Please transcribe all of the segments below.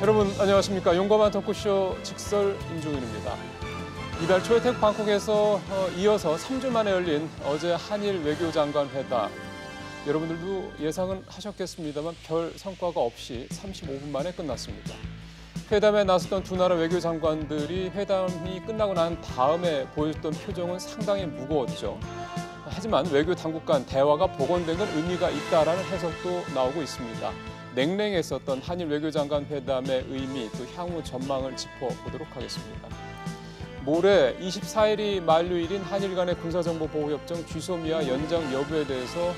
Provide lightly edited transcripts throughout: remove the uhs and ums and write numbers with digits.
여러분 안녕하십니까. 용감한 토크쇼 직설 임종윤입니다. 이달 초에 태국 방콕에서 이어서 3주 만에 열린 어제 한일 외교장관 회담. 여러분들도 예상은 하셨겠습니다만 별 성과가 없이 35분 만에 끝났습니다. 회담에 나섰던 두 나라 외교장관들이 회담이 끝나고 난 다음에 보여줬던 표정은 상당히 무거웠죠. 하지만 외교 당국 간 대화가 복원된 건 의미가 있다라는 해석도 나오고 있습니다. 냉랭했었던 한일 외교장관 회담의 의미 또 향후 전망을 짚어보도록 하겠습니다. 모레 24일이 만료일인 한일 간의 군사정보보호협정 GSOMIA 연장 여부에 대해서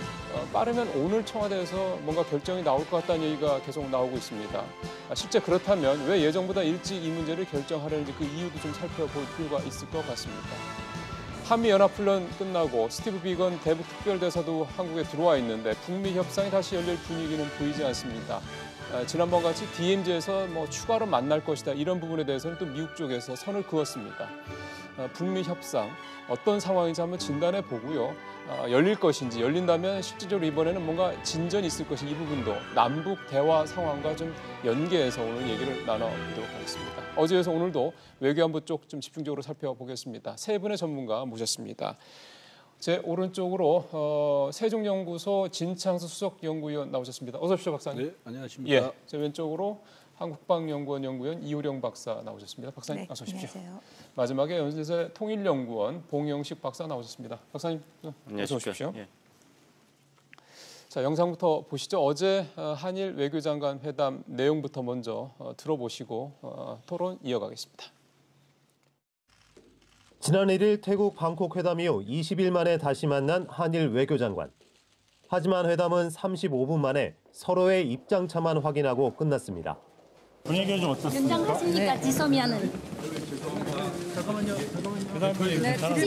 빠르면 오늘 청와대에서 뭔가 결정이 나올 것 같다는 얘기가 계속 나오고 있습니다. 실제 그렇다면 왜 예정보다 일찍 이 문제를 결정하려는지 그 이유도 좀 살펴볼 필요가 있을 것 같습니다. 한미연합훈련 끝나고 스티브 비건 대북 특별대사도 한국에 들어와 있는데 북미 협상이 다시 열릴 분위기는 보이지 않습니다. 지난번같이 DMZ에서 추가로 만날 것이다 이런 부분에 대해서는 또 미국 쪽에서 선을 그었습니다. 북미 협상 어떤 상황인지 한번 진단해 보고요. 열릴 것인지 열린다면 실질적으로 이번에는 뭔가 진전이 있을 것인지 이 부분도 남북 대화 상황과 좀 연계해서 오늘 얘기를 나눠보도록 하겠습니다. 어제에서 오늘도 외교안보 쪽 좀 집중적으로 살펴보겠습니다. 세 분의 전문가 모셨습니다. 제 오른쪽으로 세종연구소 진창수 수석연구위원 나오셨습니다. 어서 오십시오, 박사님. 네, 안녕하십니까. 제 왼쪽으로 한국방연구원 연구위원 이호령 박사 나오셨습니다. 박사님, 네, 어서 오십시오. 안녕하세요. 마지막에 연세대 통일연구원 봉영식 박사 나오셨습니다. 박사님, 어서 오십시오. 예. 자, 영상부터 보시죠. 어제 한일 외교장관 회담 내용부터 먼저 들어보시고 토론 이어가겠습니다. 지난 1일 태국 방콕 회담 이후 20일 만에 다시 만난 한일 외교장관. 하지만 회담은 35분 만에 서로의 입장차만 확인하고 끝났습니다. 분위기가 좀 어떻습니까? 긴장하십니까? 지소미아는.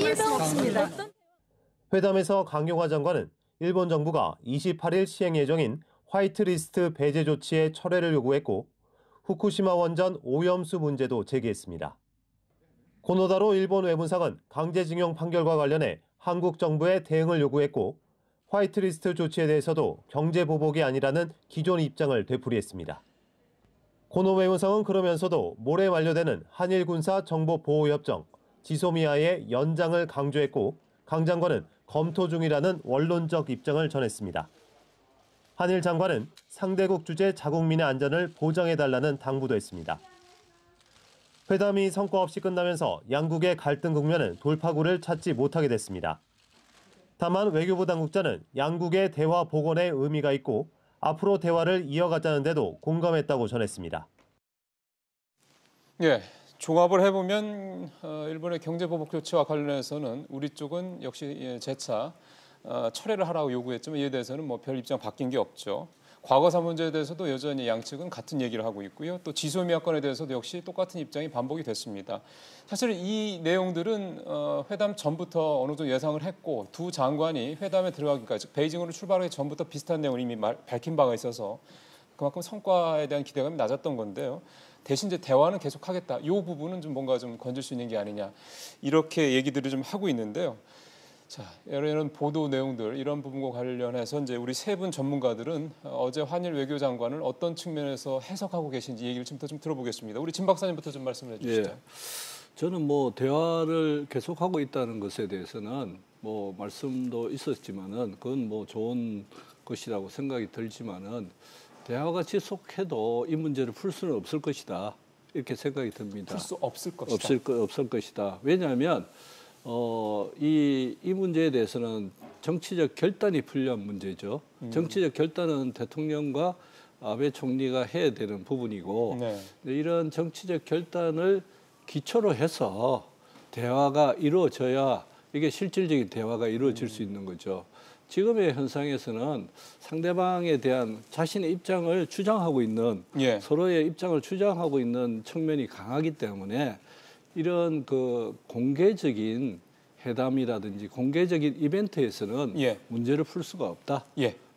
일도 없습니다. 회담에서 강용화 장관은 일본 정부가 28일 시행 예정인 화이트리스트 배제 조치의 철회를 요구했고 후쿠시마 원전 오염수 문제도 제기했습니다. 고노다로 일본 외무상은 강제징용 판결과 관련해 한국 정부의 대응을 요구했고 화이트리스트 조치에 대해서도 경제보복이 아니라는 기존 입장을 되풀이했습니다. 고노 외무상은 그러면서도 모레 만료되는 한일 군사 정보 보호협정 지소미아의 연장을 강조했고 강 장관은 검토 중이라는 원론적 입장을 전했습니다. 한일 장관은 상대국 주재 자국민의 안전을 보장해달라는 당부도 했습니다. 회담이 성과 없이 끝나면서 양국의 갈등 국면은 돌파구를 찾지 못하게 됐습니다. 다만 외교부 당국자는 양국의 대화 복원에 의미가 있고 앞으로 대화를 이어가자는 데도 공감했다고 전했습니다. 예, 종합을 해보면 일본의 경제보복 조치와 관련해서는 우리 쪽은 역시 재차 철회를 하라고 요구했지만 이에 대해서는 별 입장 바뀐 게 없죠. 과거사 문제에 대해서도 여전히 양측은 같은 얘기를 하고 있고요. 또 지소미아 건에 대해서도 역시 똑같은 입장이 반복이 됐습니다. 사실 이 내용들은 회담 전부터 어느 정도 예상을 했고 두 장관이 회담에 들어가기까지 베이징으로 출발하기 전부터 비슷한 내용을 이미 밝힌 바가 있어서 그만큼 성과에 대한 기대감이 낮았던 건데요. 대신 이제 대화는 계속하겠다. 이 부분은 좀 뭔가 좀 건질 수 있는 게 아니냐. 이렇게 얘기들을 좀 하고 있는데요. 자, 이런 보도 내용들 이런 부분과 관련해서 이제 우리 세 분 전문가들은 어제 한일 외교장관을 어떤 측면에서 해석하고 계신지 얘기를 좀 들어보겠습니다. 우리 진 박사님부터 좀 말씀해 주시죠. 예. 저는 대화를 계속하고 있다는 것에 대해서는 말씀도 있었지만은 그건 좋은 것이라고 생각이 들지만은 대화가 지속해도 이 문제를 풀 수는 없을 것이다 이렇게 생각이 듭니다. 풀 수 없을 것이다. 없을 것이다. 왜냐하면 이 문제에 대해서는 정치적 결단이 필요한 문제죠. 정치적 결단은 대통령과 아베 총리가 해야 되는 부분이고 이런 정치적 결단을 기초로 해서 대화가 이루어져야 이게 실질적인 대화가 이루어질 수 있는 거죠. 지금의 현상에서는 상대방에 대한 자신의 입장을 주장하고 있는 서로의 입장을 주장하고 있는 측면이 강하기 때문에 이런 공개적인 회담이라든지 공개적인 이벤트에서는 문제를 풀 수가 없다.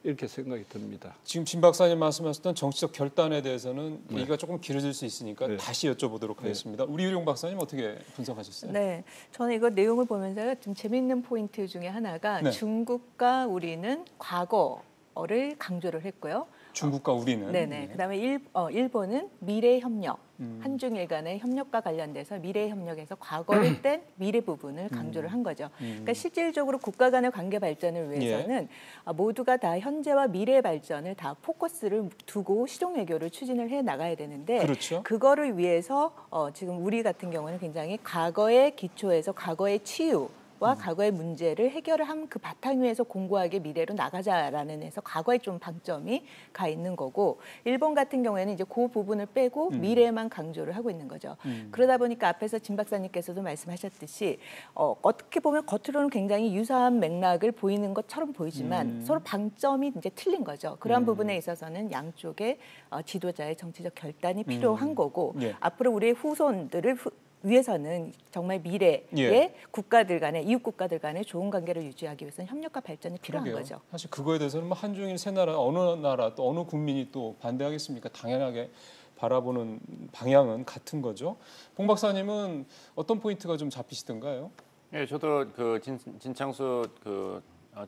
이렇게 생각이 듭니다. 지금 진 박사님 말씀하셨던 정치적 결단에 대해서는 얘기가 조금 길어질 수 있으니까 다시 여쭤보도록 하겠습니다. 우리 유룡 박사님 어떻게 분석하셨어요? 네, 저는 이거 내용을 보면서 좀 재미있는 포인트 중에 하나가 중국과 우리는 과거를 강조를 했고요. 중국과 우리는. 네네. 그다음에 일본은 미래 협력, 한중일 간의 협력과 관련돼서 미래 협력에서 과거를 뗀 미래 부분을 강조를 한 거죠. 그러니까 실질적으로 국가 간의 관계 발전을 위해서는 모두가 다 현재와 미래 발전을 다 포커스를 두고 실용 외교를 추진을 해 나가야 되는데 그렇죠. 그거를 위해서 지금 우리 같은 경우는 굉장히 과거의 기초에서 과거의 치유 와 과거의 문제를 해결을 한 그 바탕 위에서 공고하게 미래로 나가자라는 해서 과거에 좀 방점이 가 있는 거고 일본 같은 경우에는 이제 그 부분을 빼고 미래만 강조를 하고 있는 거죠. 그러다 보니까 앞에서 진 박사님께서도 말씀하셨듯이 어떻게 보면 겉으로는 굉장히 유사한 맥락을 보이는 것처럼 보이지만 서로 방점이 이제 틀린 거죠. 그러한 부분에 있어서는 양쪽의 지도자의 정치적 결단이 필요한 거고 앞으로 우리의 후손들을 위해서는 정말 미래의 국가들 간의 이웃 국가들 간의 좋은 관계를 유지하기 위해서는 협력과 발전이 필요한 거죠. 사실 그거에 대해서는 뭐 한중일 세 나라 어느 나라 또 어느 국민이 또 반대하겠습니까? 당연하게 바라보는 방향은 같은 거죠. 봉 박사님은 어떤 포인트가 좀 잡히시던가요? 네, 저도 그 진창수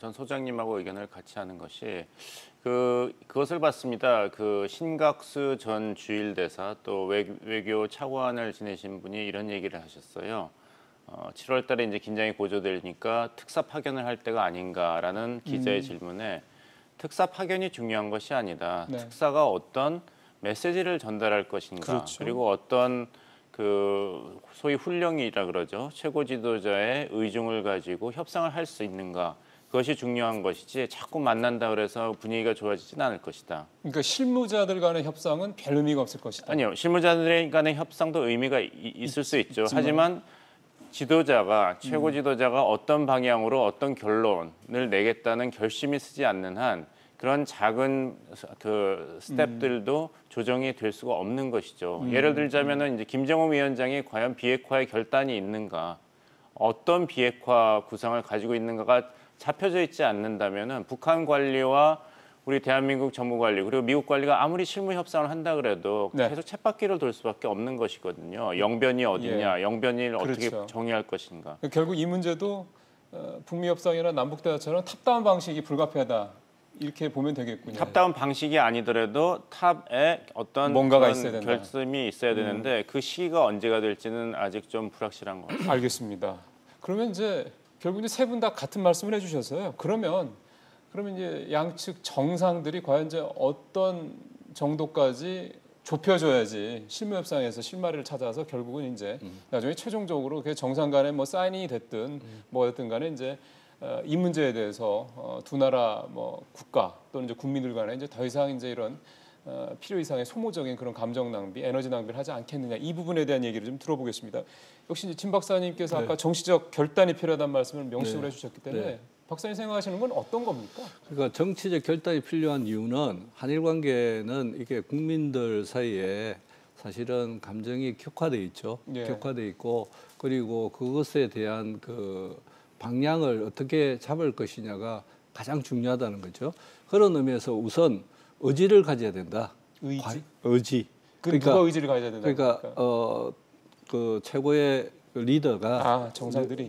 전 소장님하고 의견을 같이 하는 것이 그것을 봤습니다. 그 신각수 전 주일대사 또 외교 차관을 지내신 분이 이런 얘기를 하셨어요. 7월달에 이제 긴장이 고조되니까 특사 파견을 할 때가 아닌가라는 기자의 질문에 특사 파견이 중요한 것이 아니다. 네. 특사가 어떤 메시지를 전달할 것인가 그렇죠. 그리고 어떤 그 소위 훈령이라 그러죠. 최고 지도자의 의중을 가지고 협상을 할 수 있는가. 그것이 중요한 것이지 자꾸 만난다 그래서 분위기가 좋아지진 않을 것이다. 그러니까 실무자들 간의 협상은 별 의미가 없을 것이다. 아니요. 실무자들 간의 협상도 의미가 있을 수 있죠. 하지만 지도자가 최고 지도자가 어떤 방향으로 어떤 결론을 내겠다는 결심이 쓰지 않는 한 그런 작은 그 스텝들도 조정이 될 수가 없는 것이죠. 예를 들자면은 이제 김정은 위원장이 과연 비핵화의 결단이 있는가, 어떤 비핵화 구상을 가지고 있는가가 잡혀져 있지 않는다면은 북한 관리와 우리 대한민국 정부 관리 그리고 미국 관리가 아무리 실무 협상을 한다 그래도 계속 쳇바퀴를 돌 수밖에 없는 것이거든요. 영변이 어디냐, 영변을 어떻게 정의할 것인가. 결국 이 문제도 북미 협상이나 남북 대화처럼 탑다운 방식이 불가피하다 이렇게 보면 되겠군요. 탑다운 방식이 아니더라도 탑에 어떤 뭔가가 있어야 된다. 결심이 있어야 되는데 그 시기가 언제가 될지는 아직 좀 불확실한 것 같아요. 알겠습니다. 그러면 이제 결국 이제 세 분 다 같은 말씀을 해주셔서요. 그러면 이제 양측 정상들이 과연 이제 어떤 정도까지 좁혀줘야지 실무 협상에서 실마리를 찾아서 결국은 이제 나중에 최종적으로 그 정상 간에 뭐 사인이 됐든 뭐가 됐든 간에 이제 이 문제에 대해서 두 나라 뭐 국가 또는 이제 국민들 간에 이제 더 이상 이제 이런 필요 이상의 소모적인 그런 감정 낭비, 에너지 낭비를 하지 않겠느냐 이 부분에 대한 얘기를 좀 들어보겠습니다. 역시 진 박사님께서 아까 정치적 결단이 필요하다는 말씀을 명시적으로 해주셨기 때문에 박사님 생각하시는 건 어떤 겁니까? 그러니까 정치적 결단이 필요한 이유는 한일 관계는 이게 국민들 사이에 사실은 감정이 격화돼 있죠. 격화돼 있고 그리고 그것에 대한 그 방향을 어떻게 잡을 것이냐가 가장 중요하다는 거죠. 그런 의미에서 우선 의지를 가져야 된다. 의지. 그러니까 누가 의지를 가져야 된다. 그러니까 그 최고의 리더가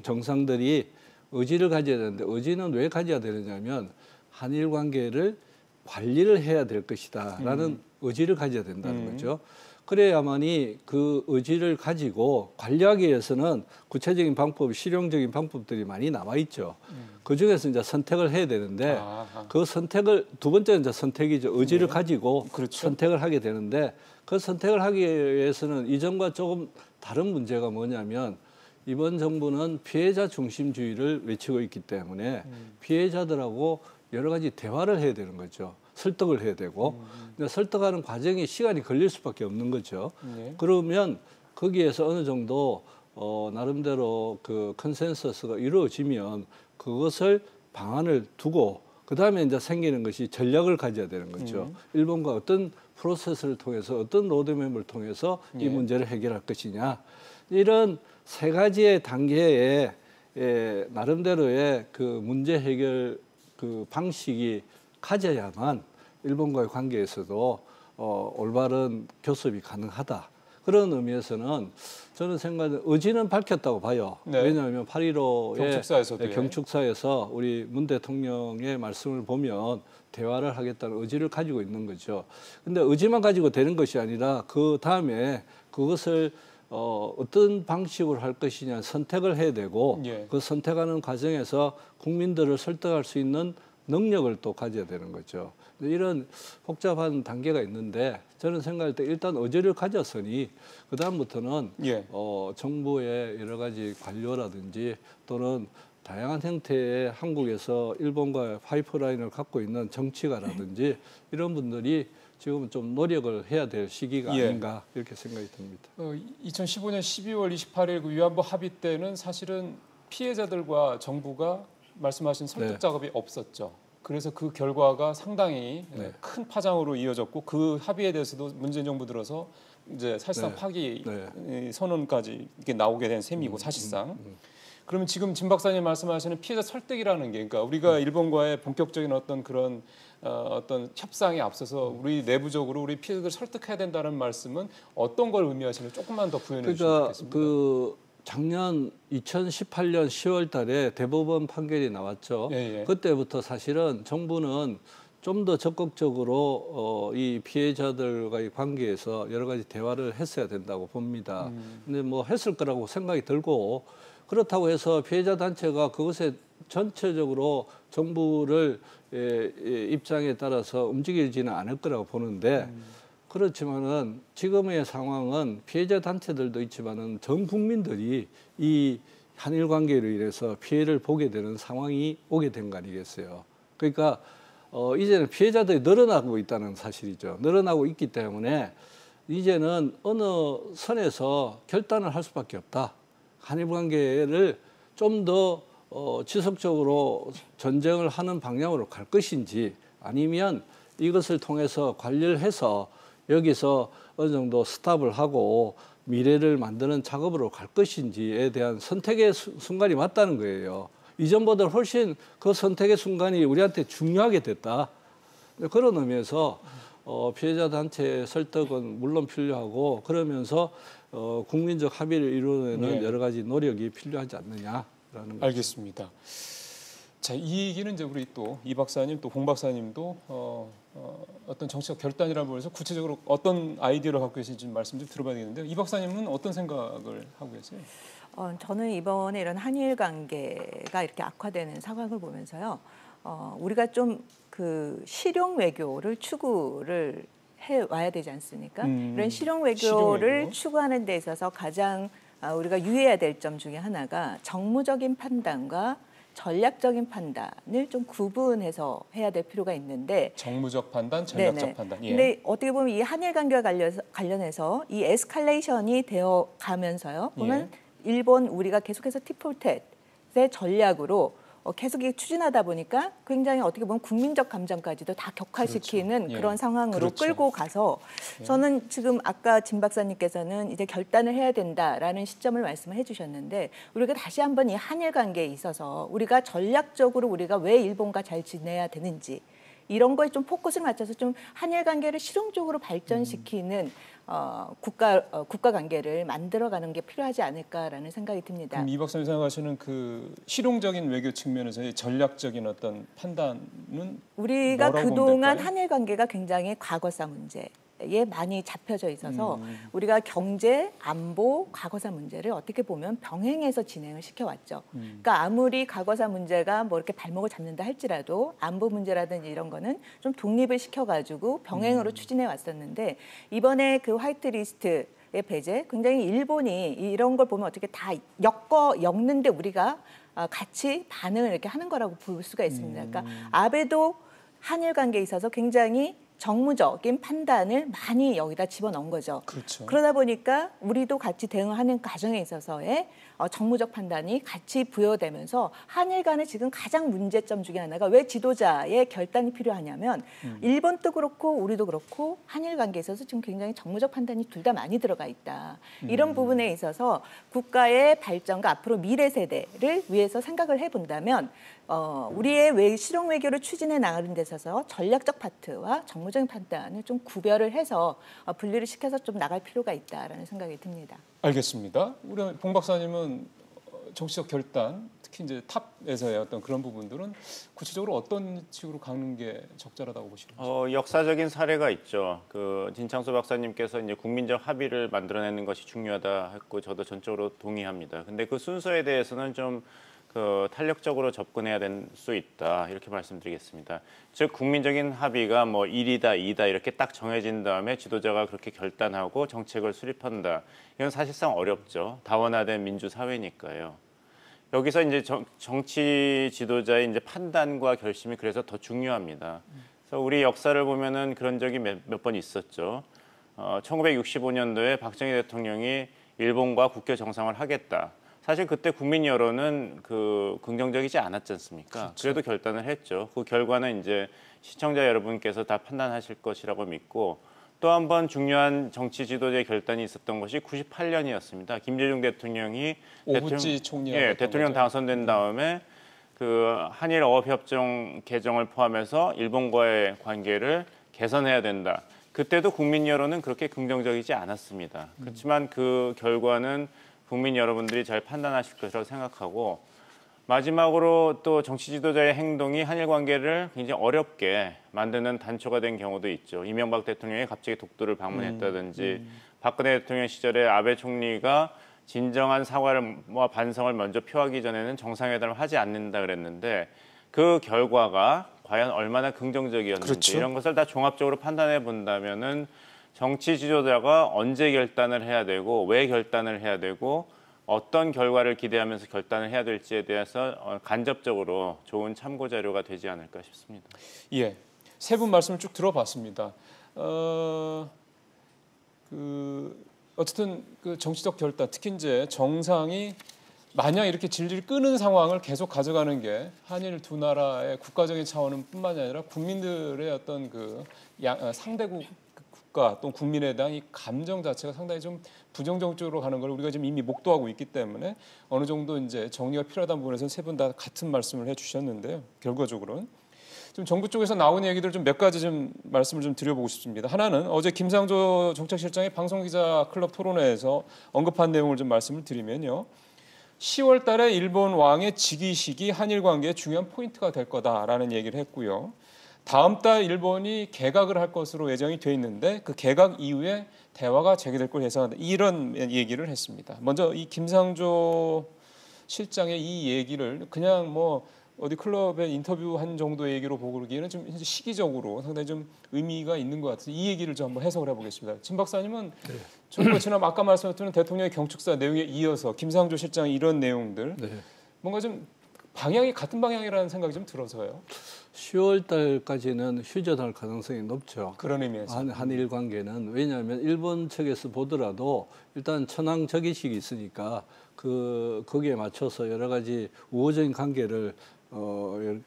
정상들이 의지를 가져야 되는데 의지는 왜 가져야 되느냐면 한일 관계를 관리를 해야 될 것이다라는 의지를 가져야 된다는 거죠. 그래야만이 그 의지를 가지고 관리하기 위해서는 구체적인 방법, 실용적인 방법들이 많이 남아 있죠. 그 중에서 이제 선택을 해야 되는데 그 선택을 두 번째는 이제 선택이죠. 의지를 가지고 선택을 하게 되는데 그 선택을 하기 위해서는 이전과 조금 다른 문제가 뭐냐면 이번 정부는 피해자 중심주의를 외치고 있기 때문에 피해자들하고 여러 가지 대화를 해야 되는 거죠. 설득을 해야 되고 설득하는 과정이 시간이 걸릴 수밖에 없는 거죠. 그러면 거기에서 어느 정도 나름대로 그 컨센서스가 이루어지면 그것을 방안을 두고 그다음에 이제 생기는 것이 전략을 가져야 되는 거죠. 일본과 어떤 프로세스를 통해서 어떤 로드맵을 통해서 이 문제를 해결할 것이냐. 이런 세 가지의 단계에 나름대로의 그 문제 해결 그 방식이 가져야만 일본과의 관계에서도 올바른 교섭이 가능하다. 그런 의미에서는 저는 생각에 의지는 밝혔다고 봐요. 네. 왜냐하면 8.15의 경축사에서도 경축사에서 우리 문 대통령의 말씀을 보면 대화를 하겠다는 의지를 가지고 있는 거죠. 근데 의지만 가지고 되는 것이 아니라 그 다음에 그것을 어떤 방식으로 할 것이냐 선택을 해야 되고 예. 그 선택하는 과정에서 국민들을 설득할 수 있는 능력을 또 가져야 되는 거죠. 이런 복잡한 단계가 있는데 저는 생각할 때 일단 의지를 가졌으니 그 다음부터는 예. 정부의 여러 가지 관료라든지 또는 다양한 형태의 한국에서 일본과의 파이프라인을 갖고 있는 정치가라든지 이런 분들이 지금 좀 노력을 해야 될 시기가 예. 아닌가 이렇게 생각이 듭니다. 2015년 12월 28일 그 위안부 합의 때는 사실은 피해자들과 정부가 말씀하신 설득 네. 작업이 없었죠. 그래서 그 결과가 상당히 네. 큰 파장으로 이어졌고 그 합의에 대해서도 문재인 정부 들어서 이제 사실상 네. 파기 네. 선언까지 이렇게 나오게 된 셈이고 사실상. 그러면 지금 진 박사님 말씀하시는 피해자 설득이라는 게, 그러니까 우리가 일본과의 본격적인 어떤 그런 어떤 협상에 앞서서 우리 내부적으로 우리 피해자들 설득해야 된다는 말씀은 어떤 걸 의미하시는지 조금만 더 부연해 주시면 그러니까 좋겠습니다. 그 작년 2018년 10월 달에 대법원 판결이 나왔죠. 예, 예. 그때부터 사실은 정부는 좀 더 적극적으로 이 피해자들과의 관계에서 여러 가지 대화를 했어야 된다고 봅니다. 근데 뭐 했을 거라고 생각이 들고 그렇다고 해서 피해자 단체가 그것에 전체적으로 정부를 입장에 따라서 움직이지는 않을 거라고 보는데 그렇지만은 지금의 상황은 피해자 단체들도 있지만은 전 국민들이 이 한일 관계로 인해서 피해를 보게 되는 상황이 오게 된 거 아니겠어요. 그러니까 이제는 피해자들이 늘어나고 있다는 사실이죠. 늘어나고 있기 때문에 이제는 어느 선에서 결단을 할 수밖에 없다. 한일 관계를 좀 더 지속적으로 전쟁을 하는 방향으로 갈 것인지 아니면 이것을 통해서 관리를 해서 여기서 어느 정도 스탑을 하고 미래를 만드는 작업으로 갈 것인지에 대한 선택의 순간이 맞다는 거예요. 이전보다 훨씬 그 선택의 순간이 우리한테 중요하게 됐다. 그런 의미에서 피해자 단체 설득은 물론 필요하고 그러면서 국민적 합의를 이루는 네. 여러 가지 노력이 필요하지 않느냐라는 거. 알겠습니다. 자, 이 얘기는 이제 우리 또 이 박사님 또 홍 박사님도 어떤 정치적 결단이라는 부분에서 구체적으로 어떤 아이디어를 갖고 계신지 말씀 좀 들어봐야 되겠는데 이 박사님은 어떤 생각을 하고 계세요? 저는 이번에 이런 한일 관계가 이렇게 악화되는 상황을 보면서요, 우리가 좀 그 실용 외교를 추구를 해 와야 되지 않습니까? 이런 실용 외교를 실용 외교. 추구하는 데 있어서 가장 우리가 유의해야 될 점 중에 하나가 정무적인 판단과 전략적인 판단을 좀 구분해서 해야 될 필요가 있는데 정무적 판단, 전략적 네네. 판단. 예. 근데 어떻게 보면 이 한일 관계와 관련해서 이 에스컬레이션이 되어 가면서요. 보면 일본 우리가 계속해서 티폴텟의 전략으로 계속 추진하다 보니까 굉장히 어떻게 보면 국민적 감정까지도 다 격화시키는 그렇죠. 예. 그런 상황으로 그렇죠. 끌고 가서 저는 지금 아까 진 박사님께서는 이제 결단을 해야 된다라는 시점을 말씀을 해주셨는데 우리가 다시 한번 이 한일 관계에 있어서 우리가 전략적으로 우리가 왜 일본과 잘 지내야 되는지 이런 거에 좀 포커스를 맞춰서 좀 한일 관계를 실용적으로 발전시키는 국가 관계를 만들어가는 게 필요하지 않을까라는 생각이 듭니다. 그럼 이 박사님 생각하시는 그 실용적인 외교 측면에서의 전략적인 어떤 판단은 우리가 뭐라고 보면 그동안 될까요? 한일 관계가 굉장히 과거사 문제에 많이 잡혀져 있어서 우리가 경제, 안보, 과거사 문제를 어떻게 보면 병행해서 진행을 시켜왔죠. 그러니까 아무리 과거사 문제가 뭐 이렇게 발목을 잡는다 할지라도 안보 문제라든지 이런 거는 좀 독립을 시켜가지고 병행으로 추진해 왔었는데 이번에 그 화이트리스트 의 배제, 굉장히 일본이 이런 걸 보면 어떻게 다 엮는데 우리가 같이 반응을 이렇게 하는 거라고 볼 수가 있습니다. 그러니까 아베도 한일 관계에 있어서 굉장히 정무적인 판단을 많이 여기다 집어넣은 거죠. 그렇죠. 그러다 보니까 우리도 같이 대응하는 과정에 있어서의 정무적 판단이 같이 부여되면서 한일 간의 지금 가장 문제점 중에 하나가 왜 지도자의 결단이 필요하냐면 일본도 그렇고 우리도 그렇고 한일 관계에 있어서 지금 굉장히 정무적 판단이 둘 다 많이 들어가 있다. 이런 부분에 있어서 국가의 발전과 앞으로 미래 세대를 위해서 생각을 해본다면 우리의 실용 외교를 추진해 나가는 데 있어서 전략적 파트와 정무 정무적인 판단을 좀 구별을 해서 분리를 시켜서 좀 나갈 필요가 있다라는 생각이 듭니다. 알겠습니다. 우리 봉 박사님은 정치적 결단, 특히 이제 탑에서의 어떤 그런 부분들은 구체적으로 어떤 식으로 가는 게 적절하다고 보시는지? 역사적인 사례가 있죠. 그 진창수 박사님께서 이제 국민적 합의를 만들어내는 것이 중요하다 했고 저도 전적으로 동의합니다. 근데 그 순서에 대해서는 좀 그 탄력적으로 접근해야 될 수 있다 이렇게 말씀드리겠습니다. 즉 국민적인 합의가 뭐 1이다 2다 이렇게 딱 정해진 다음에 지도자가 그렇게 결단하고 정책을 수립한다. 이건 사실상 어렵죠. 다원화된 민주 사회니까요. 여기서 이제 정치 지도자의 이제 판단과 결심이 그래서 더 중요합니다. 그래서 우리 역사를 보면은 그런 적이 몇 번 있었죠. 1965년도에 박정희 대통령이 일본과 국교 정상을 하겠다. 사실 그때 국민 여론은 긍정적이지 않았지 않습니까? 그렇죠. 그래도 결단을 했죠. 그 결과는 이제 시청자 여러분께서 다 판단하실 것이라고 믿고 또 한 번 중요한 정치 지도자의 결단이 있었던 것이 98년이었습니다. 김대중 대통령이 오부지 총리가 대통령 당선된 다음에 그 한일 어업협정 개정을 포함해서 일본과의 관계를 개선해야 된다. 그때도 국민 여론은 그렇게 긍정적이지 않았습니다. 그렇지만 그 결과는 국민 여러분들이 잘 판단하실 것이라고 생각하고 마지막으로 또 정치 지도자의 행동이 한일 관계를 굉장히 어렵게 만드는 단초가 된 경우도 있죠. 이명박 대통령이 갑자기 독도를 방문했다든지 박근혜 대통령 시절에 아베 총리가 진정한 사과를 반성을 먼저 표하기 전에는 정상회담을 하지 않는다 그랬는데 그 결과가 과연 얼마나 긍정적이었는지 그렇죠. 이런 것을 다 종합적으로 판단해 본다면은 정치 지도자가 언제 결단을 해야 되고 왜 결단을 해야 되고 어떤 결과를 기대하면서 결단을 해야 될지에 대해서 간접적으로 좋은 참고 자료가 되지 않을까 싶습니다. 예, 세 분 말씀을 쭉 들어봤습니다. 어쨌든 그 정치적 결단, 특히 이제 정상이 만약 이렇게 질질 끄는 상황을 계속 가져가는 게 한일 두 나라의 국가적인 차원은 뿐만이 아니라 국민들의 어떤 상대국 국가 또 국민에 대한 이 감정 자체가 상당히 좀 부정적으로 가는 걸 우리가 지금 이미 목도하고 있기 때문에 어느 정도 이제 정리가 필요하다는 부분에서는 세 분 다 같은 말씀을 해주셨는데요. 결과적으로는 좀 정부 쪽에서 나온 얘기들 좀 몇 가지 좀 말씀을 좀 드려보고 싶습니다. 하나는 어제 김상조 정책실장이 방송기자 클럽 토론회에서 언급한 내용을 좀 말씀을 드리면요. 10월 달에 일본 왕의 즉위식이 한일 관계의 중요한 포인트가 될 거다라는 얘기를 했고요. 다음 달 일본이 개각을 할 것으로 예정이 돼 있는데 그 개각 이후에 대화가 재개될 걸 예상한다. 이런 얘기를 했습니다. 먼저 이 김상조 실장의 이 얘기를 그냥 뭐 어디 클럽에 인터뷰한 정도의 얘기로 보고 그러기에는 좀 시기적으로 상당히 좀 의미가 있는 것 같아서 이 얘기를 좀 한번 해석을 해보겠습니다. 진 박사님은 정부 지난 아까 말씀드린 대통령의 경축사 내용에 이어서 김상조 실장의 이런 내용들 뭔가 좀 방향이 같은 방향이라는 생각이 좀 들어서요. 10월 달까지는 휴전할 가능성이 높죠. 그런 의미에서. 한일 관계는. 왜냐하면 일본 측에서 보더라도 일단 천황 즉위식이 있으니까 거기에 맞춰서 여러 가지 우호적인 관계를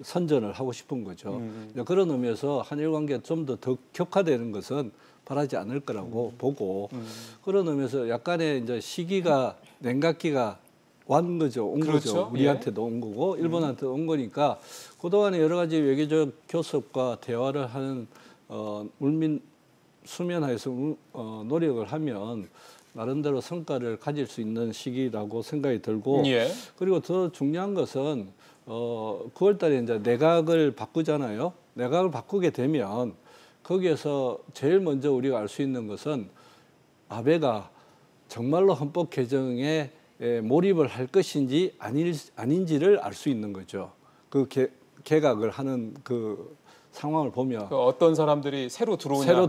선전을 하고 싶은 거죠. 그런 의미에서 한일 관계가 좀 더 격화되는 것은 바라지 않을 거라고 보고 그런 의미에서 약간의 이제 시기가 냉각기가 온 거죠. 그렇죠. 우리한테도 온 거고 일본한테도 온 거니까 그동안에 여러 가지 외교적 교섭과 대화를 하는 수면하에서 노력을 하면 나름대로 성과를 가질 수 있는 시기라고 생각이 들고 그리고 더 중요한 것은 9월 달에 이제 내각을 바꾸잖아요. 내각을 바꾸게 되면 거기에서 제일 먼저 우리가 알 수 있는 것은 아베가 정말로 헌법 개정에 몰입을 할 것인지 아닌지를 알 수 있는 거죠. 그 개각을 하는 그 상황을 보면 어떤 사람들이 새로 들어오냐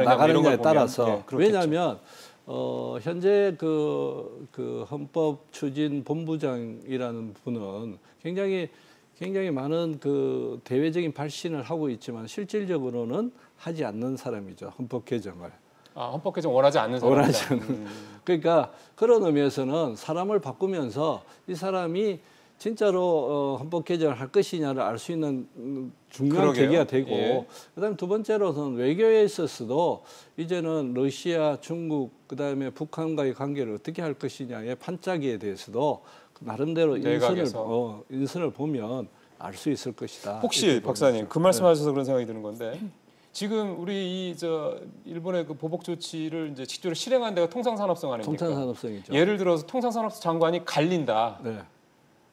나가느냐에 따라서 왜냐하면 현재 그 헌법 추진 본부장이라는 분은 굉장히 많은 그 대외적인 발신을 하고 있지만 실질적으로는 하지 않는 사람이죠. 헌법 개정을. 헌법 개정 원하지 않는 사람. 그러니까 그런 의미에서는 사람을 바꾸면서 이 사람이 진짜로 헌법 개정을 할 것이냐를 알 수 있는 중요한 계기가 되고 그다음에 두 번째로는 외교에 있어서도 이제는 러시아, 중국, 그다음에 북한과의 관계를 어떻게 할 것이냐의 판짜기에 대해서도 나름대로 인선을 보면 알 수 있을 것이다. 혹시 박사님 그 말씀하셔서 그런 생각이 드는 건데 지금 우리 일본의 그 보복 조치를 이제 직접으로 실행한 데가 통상산업성 아닙니까? 통상산업성이죠. 예를 들어서 통상산업성 장관이 갈린다. 네.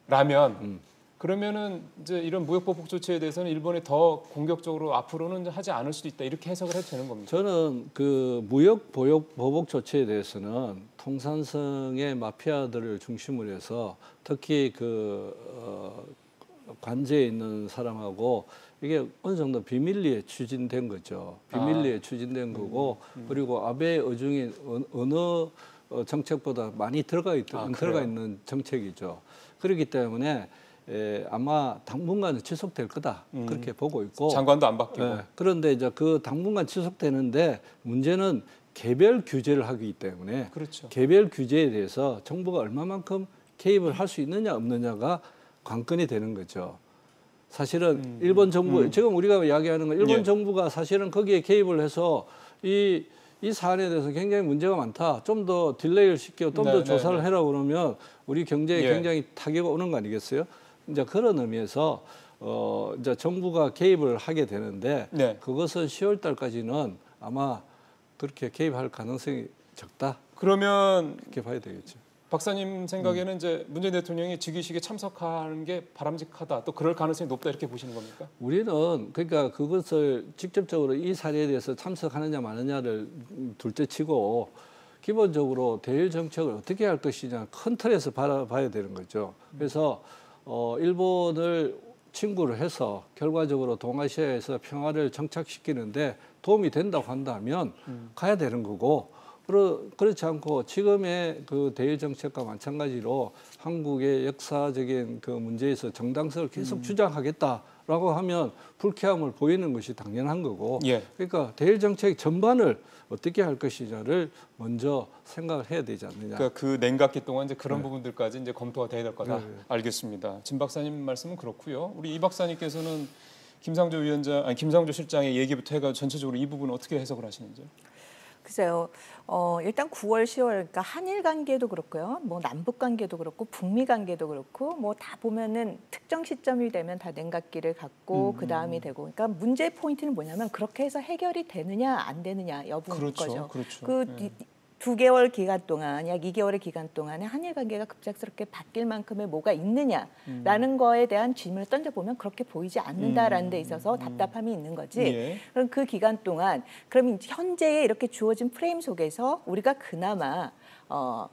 라면 그러면은 이제 이런 무역 보복 조치에 대해서는 일본이 더 공격적으로 앞으로는 하지 않을 수도 있다 이렇게 해석을 해도 되는 겁니까? 저는 그 무역 보복 조치에 대해서는 통산성의 마피아들을 중심으로 해서 특히 관제에 있는 사람하고 이게 어느 정도 비밀리에 추진된 거죠. 비밀리에 추진된 거고 그리고 아베 의중이 어느 정책보다 많이 들어가 있는 정책이죠. 그렇기 때문에 아마 당분간은 지속될 거다 그렇게 보고 있고 장관도 안 바뀌고 그런데 이제 그 당분간 지속되는데 문제는 개별 규제를 하기 때문에 그렇죠. 개별 규제에 대해서 정부가 얼마만큼 개입을 할 수 있느냐 없느냐가 관건이 되는 거죠. 사실은 일본 정부 지금 우리가 이야기하는 건 일본 정부가 사실은 거기에 개입을 해서 이 사안에 대해서 굉장히 문제가 많다. 좀 더 딜레이를 시켜, 좀 더 조사를 해라 그러면 우리 경제에 굉장히 타격이 오는 거 아니겠어요? 이제 그런 의미에서 이제 정부가 개입을 하게 되는데 그것은 10월 달까지는 아마 그렇게 개입할 가능성이 적다. 그러면 그렇게 봐야 되겠죠. 박사님 생각에는 이제 문재인 대통령이 즉위식에 참석하는 게 바람직하다. 또 그럴 가능성이 높다 이렇게 보시는 겁니까? 우리는 그러니까 그것을 직접적으로 이 사례에 대해서 참석하느냐 마느냐를 둘째치고 기본적으로 대일 정책을 어떻게 할 것이냐 큰 틀에서 바라봐야 되는 거죠. 그래서 일본을 친구를 해서 결과적으로 동아시아에서 평화를 정착시키는데 도움이 된다고 한다면 가야 되는 거고 그렇지 않고 지금의 그 대일 정책과 마찬가지로 한국의 역사적인 그 문제에서 정당성을 계속 주장하겠다라고 하면 불쾌함을 보이는 것이 당연한 거고 그러니까 대일 정책 전반을 어떻게 할 것이냐를 먼저 생각을 해야 되지 않느냐. 그러니까 그 냉각기 동안 이제 그런 부분들까지 이제 검토가 돼야 될 거다. 알겠습니다. 진 박사님 말씀은 그렇고요. 우리 이 박사님께서는 김상조 실장의 얘기부터 해가 전체적으로 이 부분은 어떻게 해석을 하시는지요? 글쎄요. 일단 9월, 10월 그러니까 한일 관계도 그렇고요. 뭐 남북 관계도 그렇고 북미 관계도 그렇고 뭐 다 보면은 특정 시점이 되면 다 냉각기를 갖고 그 다음이 되고. 그러니까 문제의 포인트는 뭐냐면 그렇게 해서 해결이 되느냐 안 되느냐 여부인 거죠. 그렇죠. 2개월 기간 동안, 약 2개월의 기간 동안에 한일 관계가 급작스럽게 바뀔 만큼의 뭐가 있느냐라는 거에 대한 질문을 던져보면 그렇게 보이지 않는다라는 데 있어서 답답함이 있는 거지. 그럼 그 기간 동안 그럼 현재의 이렇게 주어진 프레임 속에서 우리가 그나마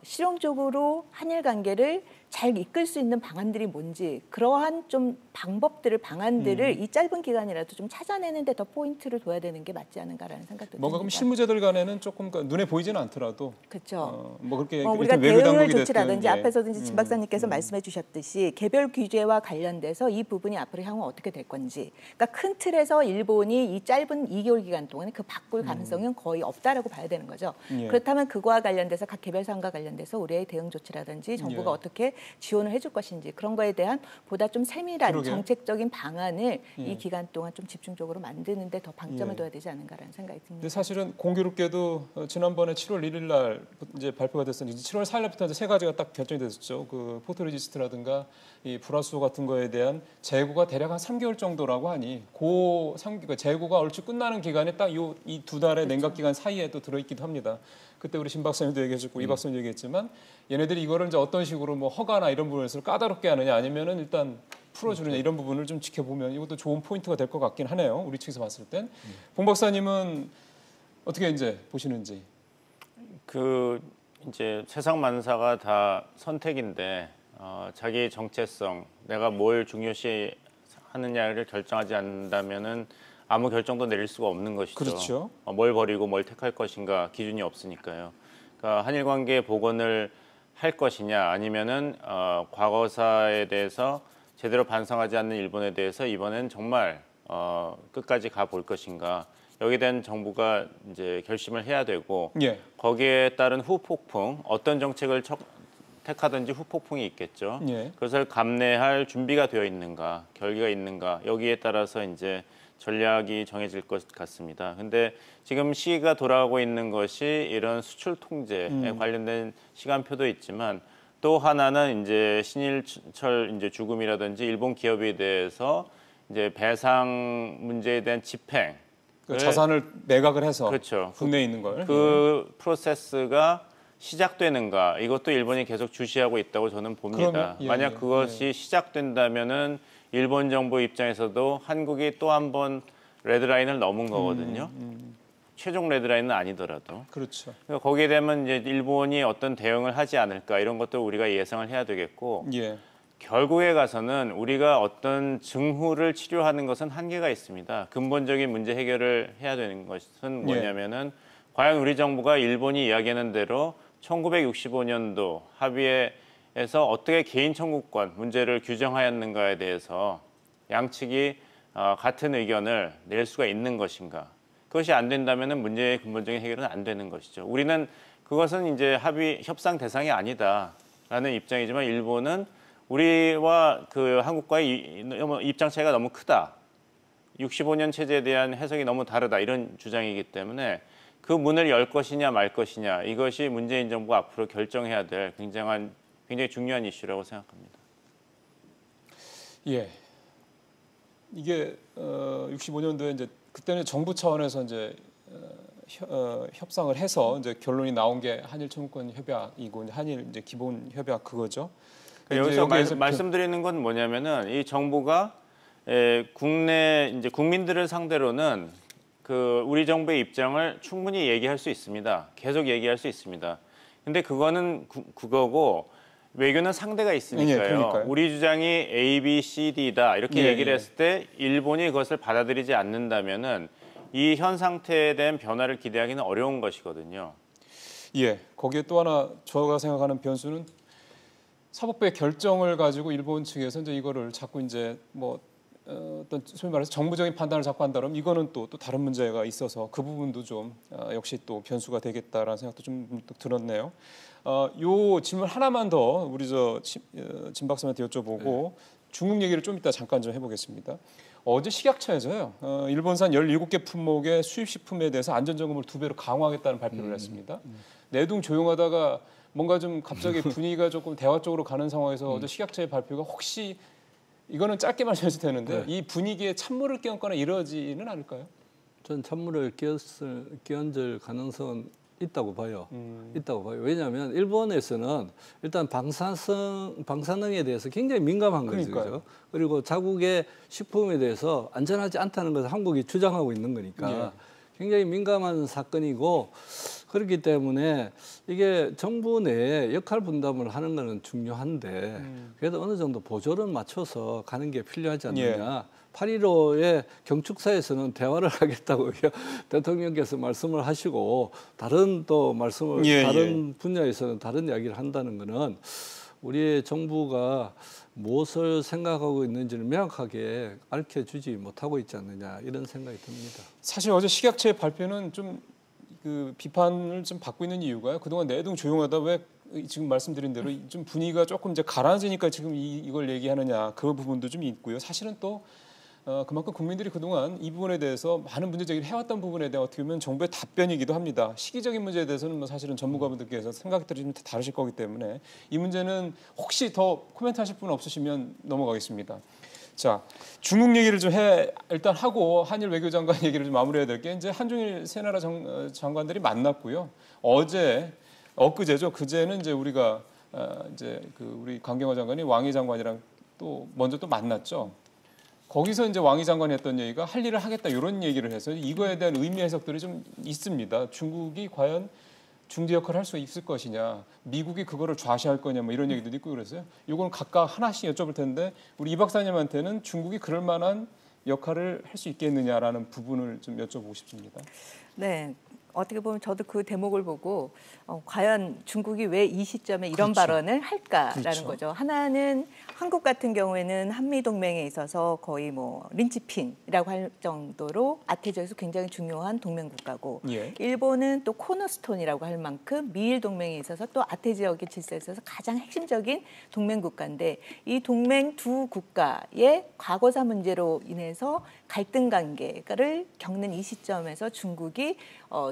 실용적으로 한일 관계를 잘 이끌 수 있는 방안들이 뭔지 그러한 좀 방안들을 이 짧은 기간이라도 좀 찾아내는 데 더 포인트를 둬야 되는 게 맞지 않은가라는 생각도 듭니다. 뭔가 그럼 실무자들 간에는 조금 눈에 보이지는 않더라도 그렇죠. 뭐 그렇게 우리가 대응을 조치라든지 앞에서도 진 박사님께서 말씀해 주셨듯이 개별 규제와 관련돼서 이 부분이 앞으로 향후 어떻게 될 건지 그러니까 큰 틀에서 일본이 이 짧은 2개월 기간 동안에 그 바꿀 가능성은 거의 없다라고 봐야 되는 거죠. 그렇다면 그거와 관련돼서 각 개별 사안과 관련돼서 우리의 대응 조치라든지 정부가 어떻게 지원을 해줄 것인지 그런 거에 대한 보다 좀 세밀한 정책적인 방안을 이 기간 동안 좀 집중적으로 만드는 데 더 방점을 둬야 되지 않은가라는 생각이 듭니다. 근데 사실은 공교롭게도 지난번에 7월 1일 날 이제 발표가 됐었는데 7월 4일 날부터 이제 세 가지가 딱 결정이 됐었죠. 그 포토레지스트라든가 이 불화수소 같은 거에 대한 재고가 대략 한 3개월 정도라고 하니 그 재고가 얼추 끝나는 기간에 딱 이 두 달의 냉각 기간 사이에 또 들어있기도 합니다. 그때 우리 신 박사님도 얘기해줬고 이 박사님도 얘기했지만 얘네들이 이거를 이제 어떤 식으로 뭐 허가나 이런 부분에서 까다롭게 하느냐 아니면은 일단 풀어주느냐 이런 부분을 좀 지켜보면 이것도 좋은 포인트가 될 것 같긴 하네요. 우리 측에서 봤을 땐. 봉 박사님은 어떻게 이제 보시는지. 이제 세상 만사가 다 선택인데 자기 정체성, 내가 뭘 중요시 하느냐를 결정하지 않는다면은 아무 결정도 내릴 수가 없는 것이죠. 그렇죠. 뭘 버리고 뭘 택할 것인가 기준이 없으니까요. 그러니까 한일 관계 복원을 할 것이냐 아니면은 과거사에 대해서 제대로 반성하지 않는 일본에 대해서 이번엔 정말 끝까지 가볼 것인가 여기에 대한 정부가 이제 결심을 해야 되고 거기에 따른 후폭풍 어떤 정책을 택하든지 후폭풍이 있겠죠. 그것을 감내할 준비가 되어 있는가 결기가 있는가 여기에 따라서 이제 전략이 정해질 것 같습니다. 근데 지금 시기가 돌아가고 있는 것이 이런 수출 통제에 관련된 시간표도 있지만 또 하나는 이제 신일철 이제 죽음이라든지 일본 기업에 대해서 이제 배상 문제에 대한 집행 그 자산을 매각을 해서 그렇죠. 국내에 있는 걸. 그 프로세스가 시작되는가 이것도 일본이 계속 주시하고 있다고 저는 봅니다. 그러면, 만약 그것이 시작된다면은 일본 정부 입장에서도 한국이 또 한 번 레드라인을 넘은 거거든요. 최종 레드라인은 아니더라도. 그렇죠. 그러니까 거기에 되면 이제 일본이 어떤 대응을 하지 않을까 이런 것도 우리가 예상을 해야 되겠고 예. 결국에 가서는 우리가 어떤 증후를 치료하는 것은 한계가 있습니다. 근본적인 문제 해결을 해야 되는 것은 뭐냐면은 과연 우리 정부가 일본이 이야기하는 대로 1965년도 합의에서 어떻게 개인 청구권 문제를 규정하였는가에 대해서 양측이 같은 의견을 낼 수가 있는 것인가. 그것이 안 된다면 문제의 근본적인 해결은 안 되는 것이죠. 우리는 그것은 이제 합의 협상 대상이 아니다라는 입장이지만 일본은 우리와 그 한국과의 입장 차이가 너무 크다. 65년 체제에 대한 해석이 너무 다르다. 이런 주장이기 때문에 그 문을 열 것이냐 말 것이냐 이것이 문재인 정부가 앞으로 결정해야 될 굉장히 중요한 이슈라고 생각합니다. 예. 이게 65년도에 이제 그때는 정부 차원에서 이제 협상을 해서 이제 결론이 나온 게 한일 청구권 협약이고 한일 이제 기본 협약 그거죠. 여기서 말씀드리는 건 뭐냐면은 이 정부가 국내 이제 국민들을 상대로는 그 우리 정부의 입장을 충분히 얘기할 수 있습니다. 계속 얘기할 수 있습니다. 근데 그거는 그거고 외교는 상대가 있으니까요. 예, 우리 주장이 A, B, C, D다 이렇게 얘기를 했을 때 일본이 그것을 받아들이지 않는다면은 이 현 상태에 대한 변화를 기대하기는 어려운 것이거든요. 예, 거기에 또 하나 제가 생각하는 변수는 사법부의 결정을 가지고 일본 측에서 이제 이거를 자꾸 이제 뭐 어떤 소위 말해서 정부적인 판단을 자꾸 한다면 이거는 또 다른 문제가 있어서 그 부분도 좀 역시 또 변수가 되겠다라는 생각도 좀 들었네요. 요 질문 하나만 더 우리 진 박사님한테 여쭤보고 중국 얘기를 좀 이따 잠깐 좀 해보겠습니다. 어제 식약처에서요 일본산 17개 품목의 수입식품에 대해서 안전점검을 2배로 강화하겠다는 발표를 했습니다. 내동 조용하다가 뭔가 좀 갑자기 분위기가 조금 대화 쪽으로 가는 상황에서 어제 식약처의 발표가 혹시 이거는 짧게 말씀해도 되는데 이 분위기에 찬물을 끼얹거나 이러지는 않을까요? 전 찬물을 끼얹을 가능성은 있다고 봐요. 있다고 봐요. 왜냐하면 일본에서는 일단 방사능에 대해서 굉장히 민감한 거죠. 그리고 자국의 식품에 대해서 안전하지 않다는 것을 한국이 주장하고 있는 거니까 굉장히 민감한 사건이고 그렇기 때문에 이게 정부 내에 역할 분담을 하는 것은 중요한데 그래도 어느 정도 보조를 맞춰서 가는 게 필요하지 않느냐. 8.15의 경축사에서는 대화를 하겠다고 대통령께서 말씀을 하시고 다른 분야에서는 다른 이야기를 한다는 것은 우리의 정부가 무엇을 생각하고 있는지를 명확하게 알려주지 못하고 있지 않느냐 이런 생각이 듭니다. 사실 어제 식약처의 발표는 좀 그 비판을 좀 받고 있는 이유가요. 그동안 내동 조용하다 왜 지금 말씀드린 대로 좀 분위기가 조금 이제 가라앉으니까 지금 이걸 얘기하느냐 그 부분도 좀 있고요. 사실은 또 그만큼 국민들이 그동안 이 부분에 대해서 많은 문제 제기를 해왔던 부분에 대해 어떻게 보면 정부의 답변이기도 합니다. 시기적인 문제에 대해서는 뭐 사실은 전문가분들께서 생각들이 좀 다르실 거기 때문에 이 문제는 혹시 더 코멘트하실 분 없으시면 넘어가겠습니다. 자, 중국 얘기를 좀 일단 하고 한일 외교장관 얘기를 좀 마무리해야 될 게 이제 한중일 세 나라 장관들이 만났고요. 엊그제죠. 그제는 이제 우리가 이제 우리 강경화 장관이 왕이 장관이랑 또 먼저 또 만났죠. 거기서 이제 왕이 장관이 했던 얘기가 할 일을 하겠다 이런 얘기를 해서 이거에 대한 의미 해석들이 좀 있습니다. 중국이 과연 중재 역할을 할 수 있을 것이냐, 미국이 그거를 좌시할 거냐, 뭐 이런 얘기도 있고 그래서요. 이건 각각 하나씩 여쭤볼 텐데 우리 이 박사님한테는 중국이 그럴 만한 역할을 할 수 있겠느냐라는 부분을 좀 여쭤보고 싶습니다. 네. 어떻게 보면 저도 그 대목을 보고 과연 중국이 왜 이 시점에 이런 발언을 할까라는 거죠. 하나는 한국 같은 경우에는 한미 동맹에 있어서 거의 뭐 린치핀이라고 할 정도로 아태지역에서 굉장히 중요한 동맹 국가고 일본은 또 코너스톤이라고 할 만큼 미일 동맹에 있어서 또 아태지역의 질서에 있어서 가장 핵심적인 동맹 국가인데 이 동맹 두 국가의 과거사 문제로 인해서 갈등 관계를 겪는 이 시점에서 중국이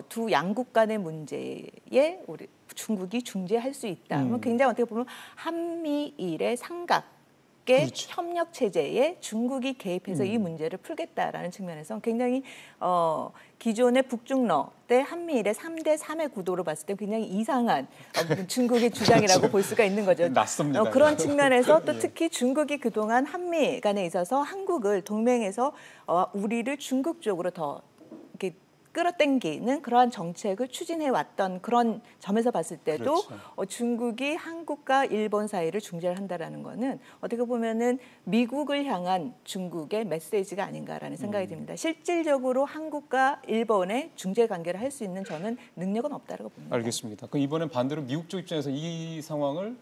두 양국 간의 문제에 중국이 중재할 수 있다. 굉장히 어떻게 보면 한미일의 삼각 그렇죠. 협력 체제에 중국이 개입해서 이 문제를 풀겠다라는 측면에서 굉장히 기존의 북중러 때 한미일의 3대 3의 구도로 봤을 때 굉장히 이상한 중국의 주장이라고 볼 수가 있는 거죠. 낯섭니다. 그런 측면에서 또 특히 중국이 그동안 한미 간에 있어서 한국을 동맹에서 우리를 중국 쪽으로 더 이렇게 끌어당기는 그러한 정책을 추진해 왔던 그런 점에서 봤을 때도 그렇죠. 중국이 한국과 일본 사이를 중재를 한다라는 거는 어떻게 보면은 미국을 향한 중국의 메시지가 아닌가라는 생각이 듭니다. 실질적으로 한국과 일본의 중재 관계를 할 수 있는 저는 능력은 없다라고 봅니다. 알겠습니다. 그럼 이번엔 반대로 미국 쪽 입장에서 이 상황을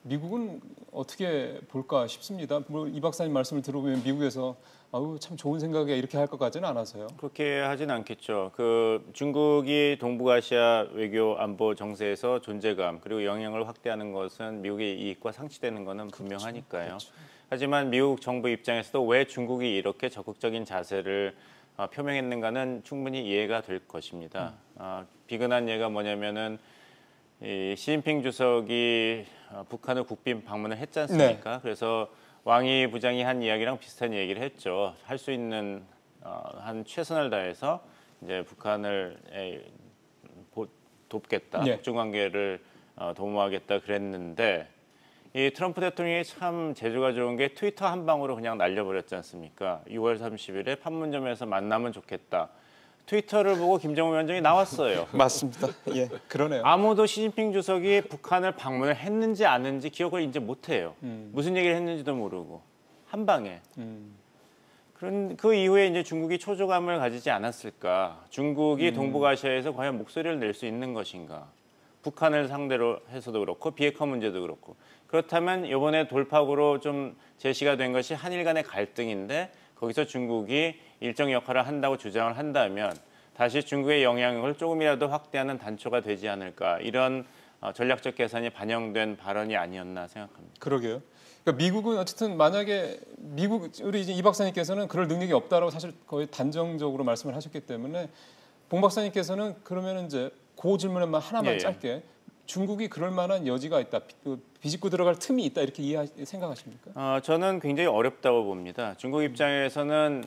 미국은 어떻게 볼까 싶습니다. 이 박사님 말씀을 들어보면 미국에서 아우 참 좋은 생각이야 이렇게 할 것 같지는 않아서요. 그렇게 하진 않겠죠. 그 중국이 동북아시아 외교 안보 정세에서 존재감 그리고 영향을 확대하는 것은 미국의 이익과 상치되는 것은 분명하니까요. 그렇죠. 하지만 미국 정부 입장에서도 왜 중국이 이렇게 적극적인 자세를 표명했는가는 충분히 이해가 될 것입니다. 비근한 예가 뭐냐면은 이 시진핑 주석이 북한을 국빈 방문을 했지 않습니까? 그래서 왕이 부장이 한 이야기랑 비슷한 얘기를 했죠. 할 수 있는 한 최선을 다해서 이제 북한을 돕겠다, 북중 관계를 도모하겠다 그랬는데 이 트럼프 대통령이 참 재주가 좋은 게 트위터 한 방으로 그냥 날려버렸지 않습니까? 6월 30일에 판문점에서 만나면 좋겠다. 트위터를 보고 김정은 위원장이 나왔어요. 맞습니다. 예, 그러네요. 아무도 시진핑 주석이 북한을 방문을 했는지 안 했는지 기억을 이제 못해요. 무슨 얘기를 했는지도 모르고 한 방에. 그런 그 이후에 이제 중국이 초조감을 가지지 않았을까? 중국이 동북아시아에서 과연 목소리를 낼 수 있는 것인가? 북한을 상대로 해서도 그렇고 비핵화 문제도 그렇고 그렇다면 이번에 돌파구로 좀 제시가 된 것이 한일 간의 갈등인데 거기서 중국이 일정 역할을 한다고 주장을 한다면 다시 중국의 영향력을 조금이라도 확대하는 단초가 되지 않을까 이런 전략적 계산이 반영된 발언이 아니었나 생각합니다. 그러게요. 그러니까 미국은 어쨌든 만약에 우리 이제 이 박사님께서는 그럴 능력이 없다라고 사실 거의 단정적으로 말씀을 하셨기 때문에 봉 박사님께서는 그러면 이제 그 질문에만 하나만 짧게 중국이 그럴 만한 여지가 있다, 비집고 들어갈 틈이 있다 이렇게 생각하십니까? 저는 굉장히 어렵다고 봅니다. 중국 입장에서는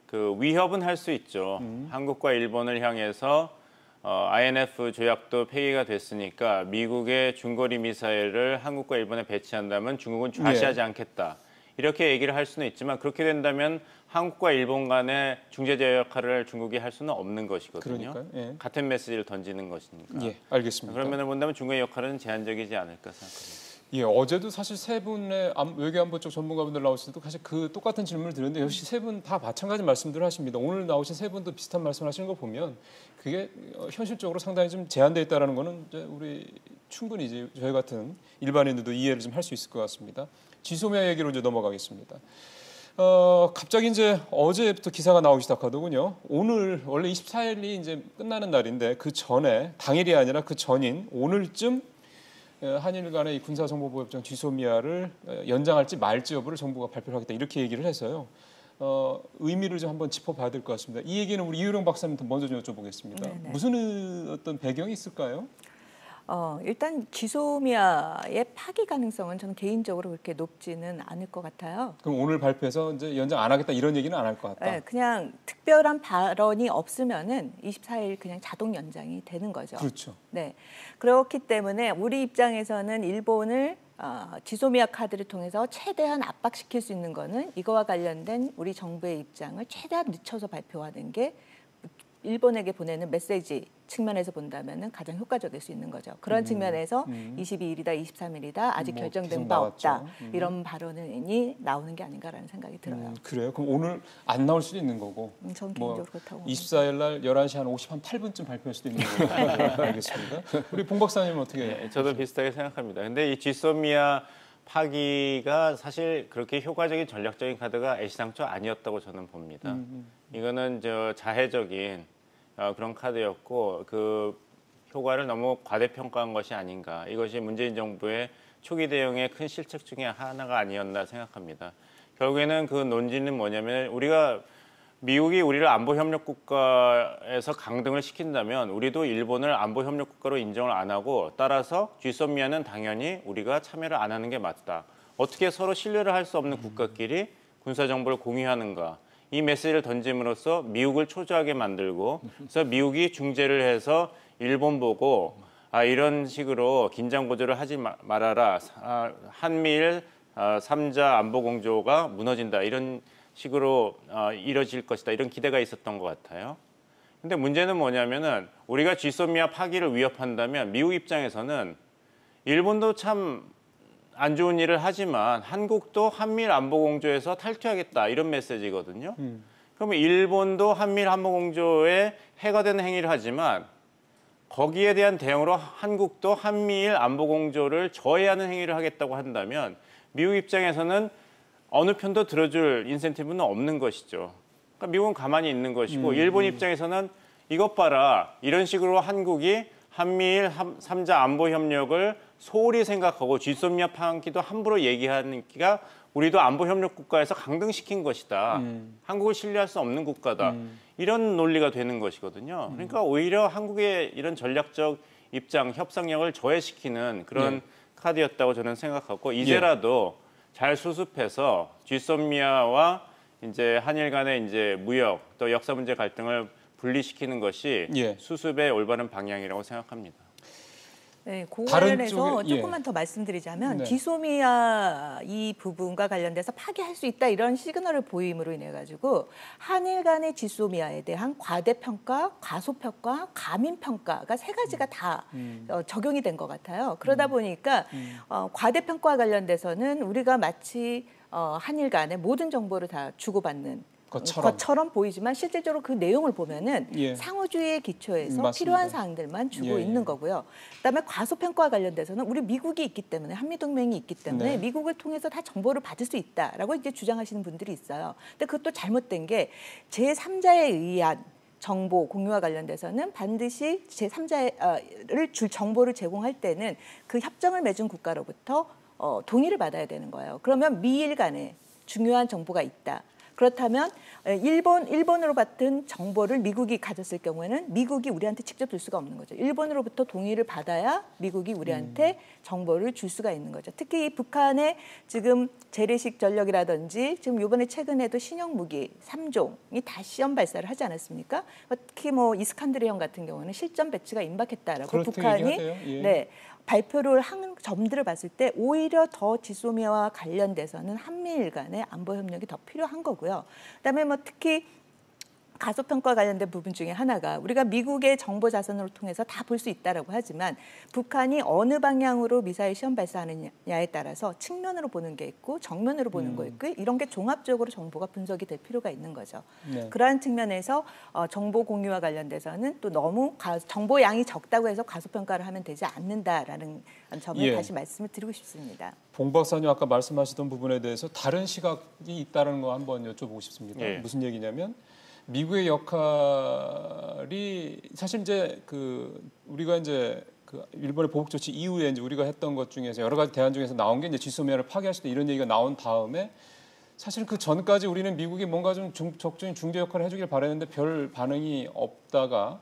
그 위협은 할 수 있죠. 한국과 일본을 향해서 INF 조약도 폐기가 됐으니까 미국의 중거리 미사일을 한국과 일본에 배치한다면 중국은 좌시하지 않겠다. 이렇게 얘기를 할 수는 있지만 그렇게 된다면 한국과 일본 간의 중재자 역할을 중국이 할 수는 없는 것이거든요. 그러니까요. 같은 메시지를 던지는 것이니까. 예, 알겠습니다. 그러면 본다면 중국의 역할은 제한적이지 않을까 생각합니다. 예, 어제도 사실 세 분의 외교안보 쪽 전문가분들 나오실 때도 사실 그 똑같은 질문을 드렸는데 역시 세 분 다 마찬가지 말씀들을 하십니다. 오늘 나오신 세 분도 비슷한 말씀을 하시는 거 보면 그게 현실적으로 상당히 좀 제한되어 있다는 거는 이제 우리 충분히 이제 저희 같은 일반인들도 이해를 좀 할 수 있을 것 같습니다. 지소미아 얘기로 이제 넘어가겠습니다. 갑자기 이제 어제부터 기사가 나오기 시작하더군요. 오늘 원래 24일이 이제 끝나는 날인데 그 전에 당일이 아니라 그 전인 오늘쯤 한일 간의 군사정보보호협정 지소미아를 연장할지 말지 여부를 정부가 발표를 하겠다 이렇게 얘기를 해서요. 의미를 좀 한번 짚어봐야 될 것 같습니다. 이 얘기는 우리 이효령 박사님부터 먼저 좀 여쭤보겠습니다. 네네. 무슨 어떤 배경이 있을까요? 일단 지소미아의 파기 가능성은 저는 개인적으로 그렇게 높지는 않을 것 같아요. 그럼 오늘 발표해서 이제 연장 안 하겠다 이런 얘기는 안 할 것 같다. 네, 그냥 특별한 발언이 없으면은 24일 그냥 자동 연장이 되는 거죠. 그렇죠. 네, 그렇기 때문에 우리 입장에서는 일본을 지소미아 카드를 통해서 최대한 압박시킬 수 있는 거는 이거와 관련된 우리 정부의 입장을 최대한 늦춰서 발표하는 게 일본에게 보내는 메시지 측면에서 본다면 가장 효과적일 수 있는 거죠. 그런 측면에서 22일이다, 23일이다, 아직 결정된 바 없다. 이런 발언이 나오는 게 아닌가라는 생각이 들어요. 그래요? 그럼 오늘 안 나올 수도 있는 거고. 전 개인적으로 그렇다고 24일 날 11시 한 58분 발표할 수도 있는 거고. 알겠습니다. 우리 봉 박사님은 어떻게? 네, 저도 비슷하게 생각합니다. 근데 이 지소미아 파기가 사실 그렇게 효과적인 전략적인 카드가 애시당초 아니었다고 저는 봅니다. 이거는 자해적인 그런 카드였고 그 효과를 너무 과대평가한 것이 아닌가. 이것이 문재인 정부의 초기 대응의 큰 실책 중에 하나가 아니었나 생각합니다. 결국에는 그 논지는 뭐냐면 미국이 우리를 안보협력국가에서 강등을 시킨다면 우리도 일본을 안보협력국가로 인정을 안 하고 따라서 지소미아는 당연히 우리가 참여를 안 하는 게 맞다. 어떻게 서로 신뢰를 할 수 없는 국가끼리 군사 정보를 공유하는가. 이 메시지를 던짐으로써 미국을 초조하게 만들고 그래서 미국이 중재를 해서 일본 보고 이런 식으로 긴장 고조를 하지 말아라. 한미일 3자 안보 공조가 무너진다. 이런 식으로 이뤄질 것이다. 이런 기대가 있었던 것 같아요. 근데 문제는 뭐냐면은 우리가 지소미아 파기를 위협한다면 미국 입장에서는 일본도 참 안 좋은 일을 하지만 한국도 한미일 안보 공조에서 탈퇴하겠다 이런 메시지거든요. 그러면 일본도 한미일 안보 공조에 해가 되는 행위를 하지만 거기에 대한 대응으로 한국도 한미일 안보 공조를 저해하는 행위를 하겠다고 한다면 미국 입장에서는 어느 편도 들어줄 인센티브는 없는 것이죠. 그러니까 미국은 가만히 있는 것이고 일본 입장에서는 이것 봐라. 이런 식으로 한국이 한미일 3자 안보 협력을 소홀히 생각하고 지소미아 파기도 함부로 얘기하니까 우리도 안보 협력 국가에서 강등시킨 것이다. 한국을 신뢰할 수 없는 국가다. 이런 논리가 되는 것이거든요. 그러니까 오히려 한국의 이런 전략적 입장, 협상력을 저해시키는 그런 카드였다고 저는 생각하고 이제라도 잘 수습해서 지소미아와 이제 한일 간의 이제 무역 또 역사 문제 갈등을 분리시키는 것이 수습의 올바른 방향이라고 생각합니다. 네, 그 관련해서 조금만 더 말씀드리자면 지소미아 이 부분과 관련돼서 파기할 수 있다 이런 시그널을 보임으로 인해 가지고 한일 간의 지소미아에 대한 과대평가, 과소평가, 가민평가가 세 가지가 다 적용이 된 것 같아요. 그러다 보니까 과대평가와 관련돼서는 우리가 마치 한일 간의 모든 정보를 다 주고받는 것처럼 보이지만 실질적으로 그 내용을 보면은 상호주의의 기초에서 필요한 사항들만 주고 있는 거고요. 그다음에 과소평가와 관련돼서는 우리 미국이 있기 때문에 한미동맹이 있기 때문에 미국을 통해서 다 정보를 받을 수 있다라고 이제 주장하시는 분들이 있어요. 근데 그것도 잘못된 게 제3자에 의한 정보 공유와 관련돼서는 반드시 제3자를 줄 정보를 제공할 때는 그 협정을 맺은 국가로부터 동의를 받아야 되는 거예요. 그러면 미일 간에 중요한 정보가 있다. 그렇다면 일본으로 받은 정보를 미국이 가졌을 경우에는 미국이 우리한테 직접 줄 수가 없는 거죠. 일본으로부터 동의를 받아야 미국이 우리한테 정보를 줄 수가 있는 거죠. 특히 북한의 지금 재래식 전력이라든지 지금 이번에 최근에도 신형 무기 3종이 다 시험 발사를 하지 않았습니까? 특히 뭐 이스칸데르형 같은 경우는 실전 배치가 임박했다라고 북한이 발표를 한 점들을 봤을 때 오히려 더 지소미아와 관련돼서는 한미일 간의 안보 협력이 더 필요한 거고요. 그다음에 뭐 특히 가소평가 관련된 부분 중에 하나가 우리가 미국의 정보 자산을 통해서 다 볼 수 있다라고 하지만 북한이 어느 방향으로 미사일 시험 발사하느냐에 따라서 측면으로 보는 게 있고 정면으로 보는 거 있고 이런 게 종합적으로 정보가 분석이 될 필요가 있는 거죠. 그러한 측면에서 정보 공유와 관련돼서는 또 너무 정보 양이 적다고 해서 가소평가를 하면 되지 않는다라는 점을 다시 말씀을 드리고 싶습니다. 봉 박사님 아까 말씀하시던 부분에 대해서 다른 시각이 있다는 거 한번 여쭤보고 싶습니다. 무슨 얘기냐면 미국의 역할이 사실 이제 우리가 이제 일본의 보복 조치 이후에 이제 우리가 했던 것 중에서 여러 가지 대안 중에서 나온 게 이제 지소미아를 파기할 수도 이런 얘기가 나온 다음에 사실 그 전까지 우리는 미국이 뭔가 좀 적극적인 중재 역할을 해주길 바랬는데 별 반응이 없다가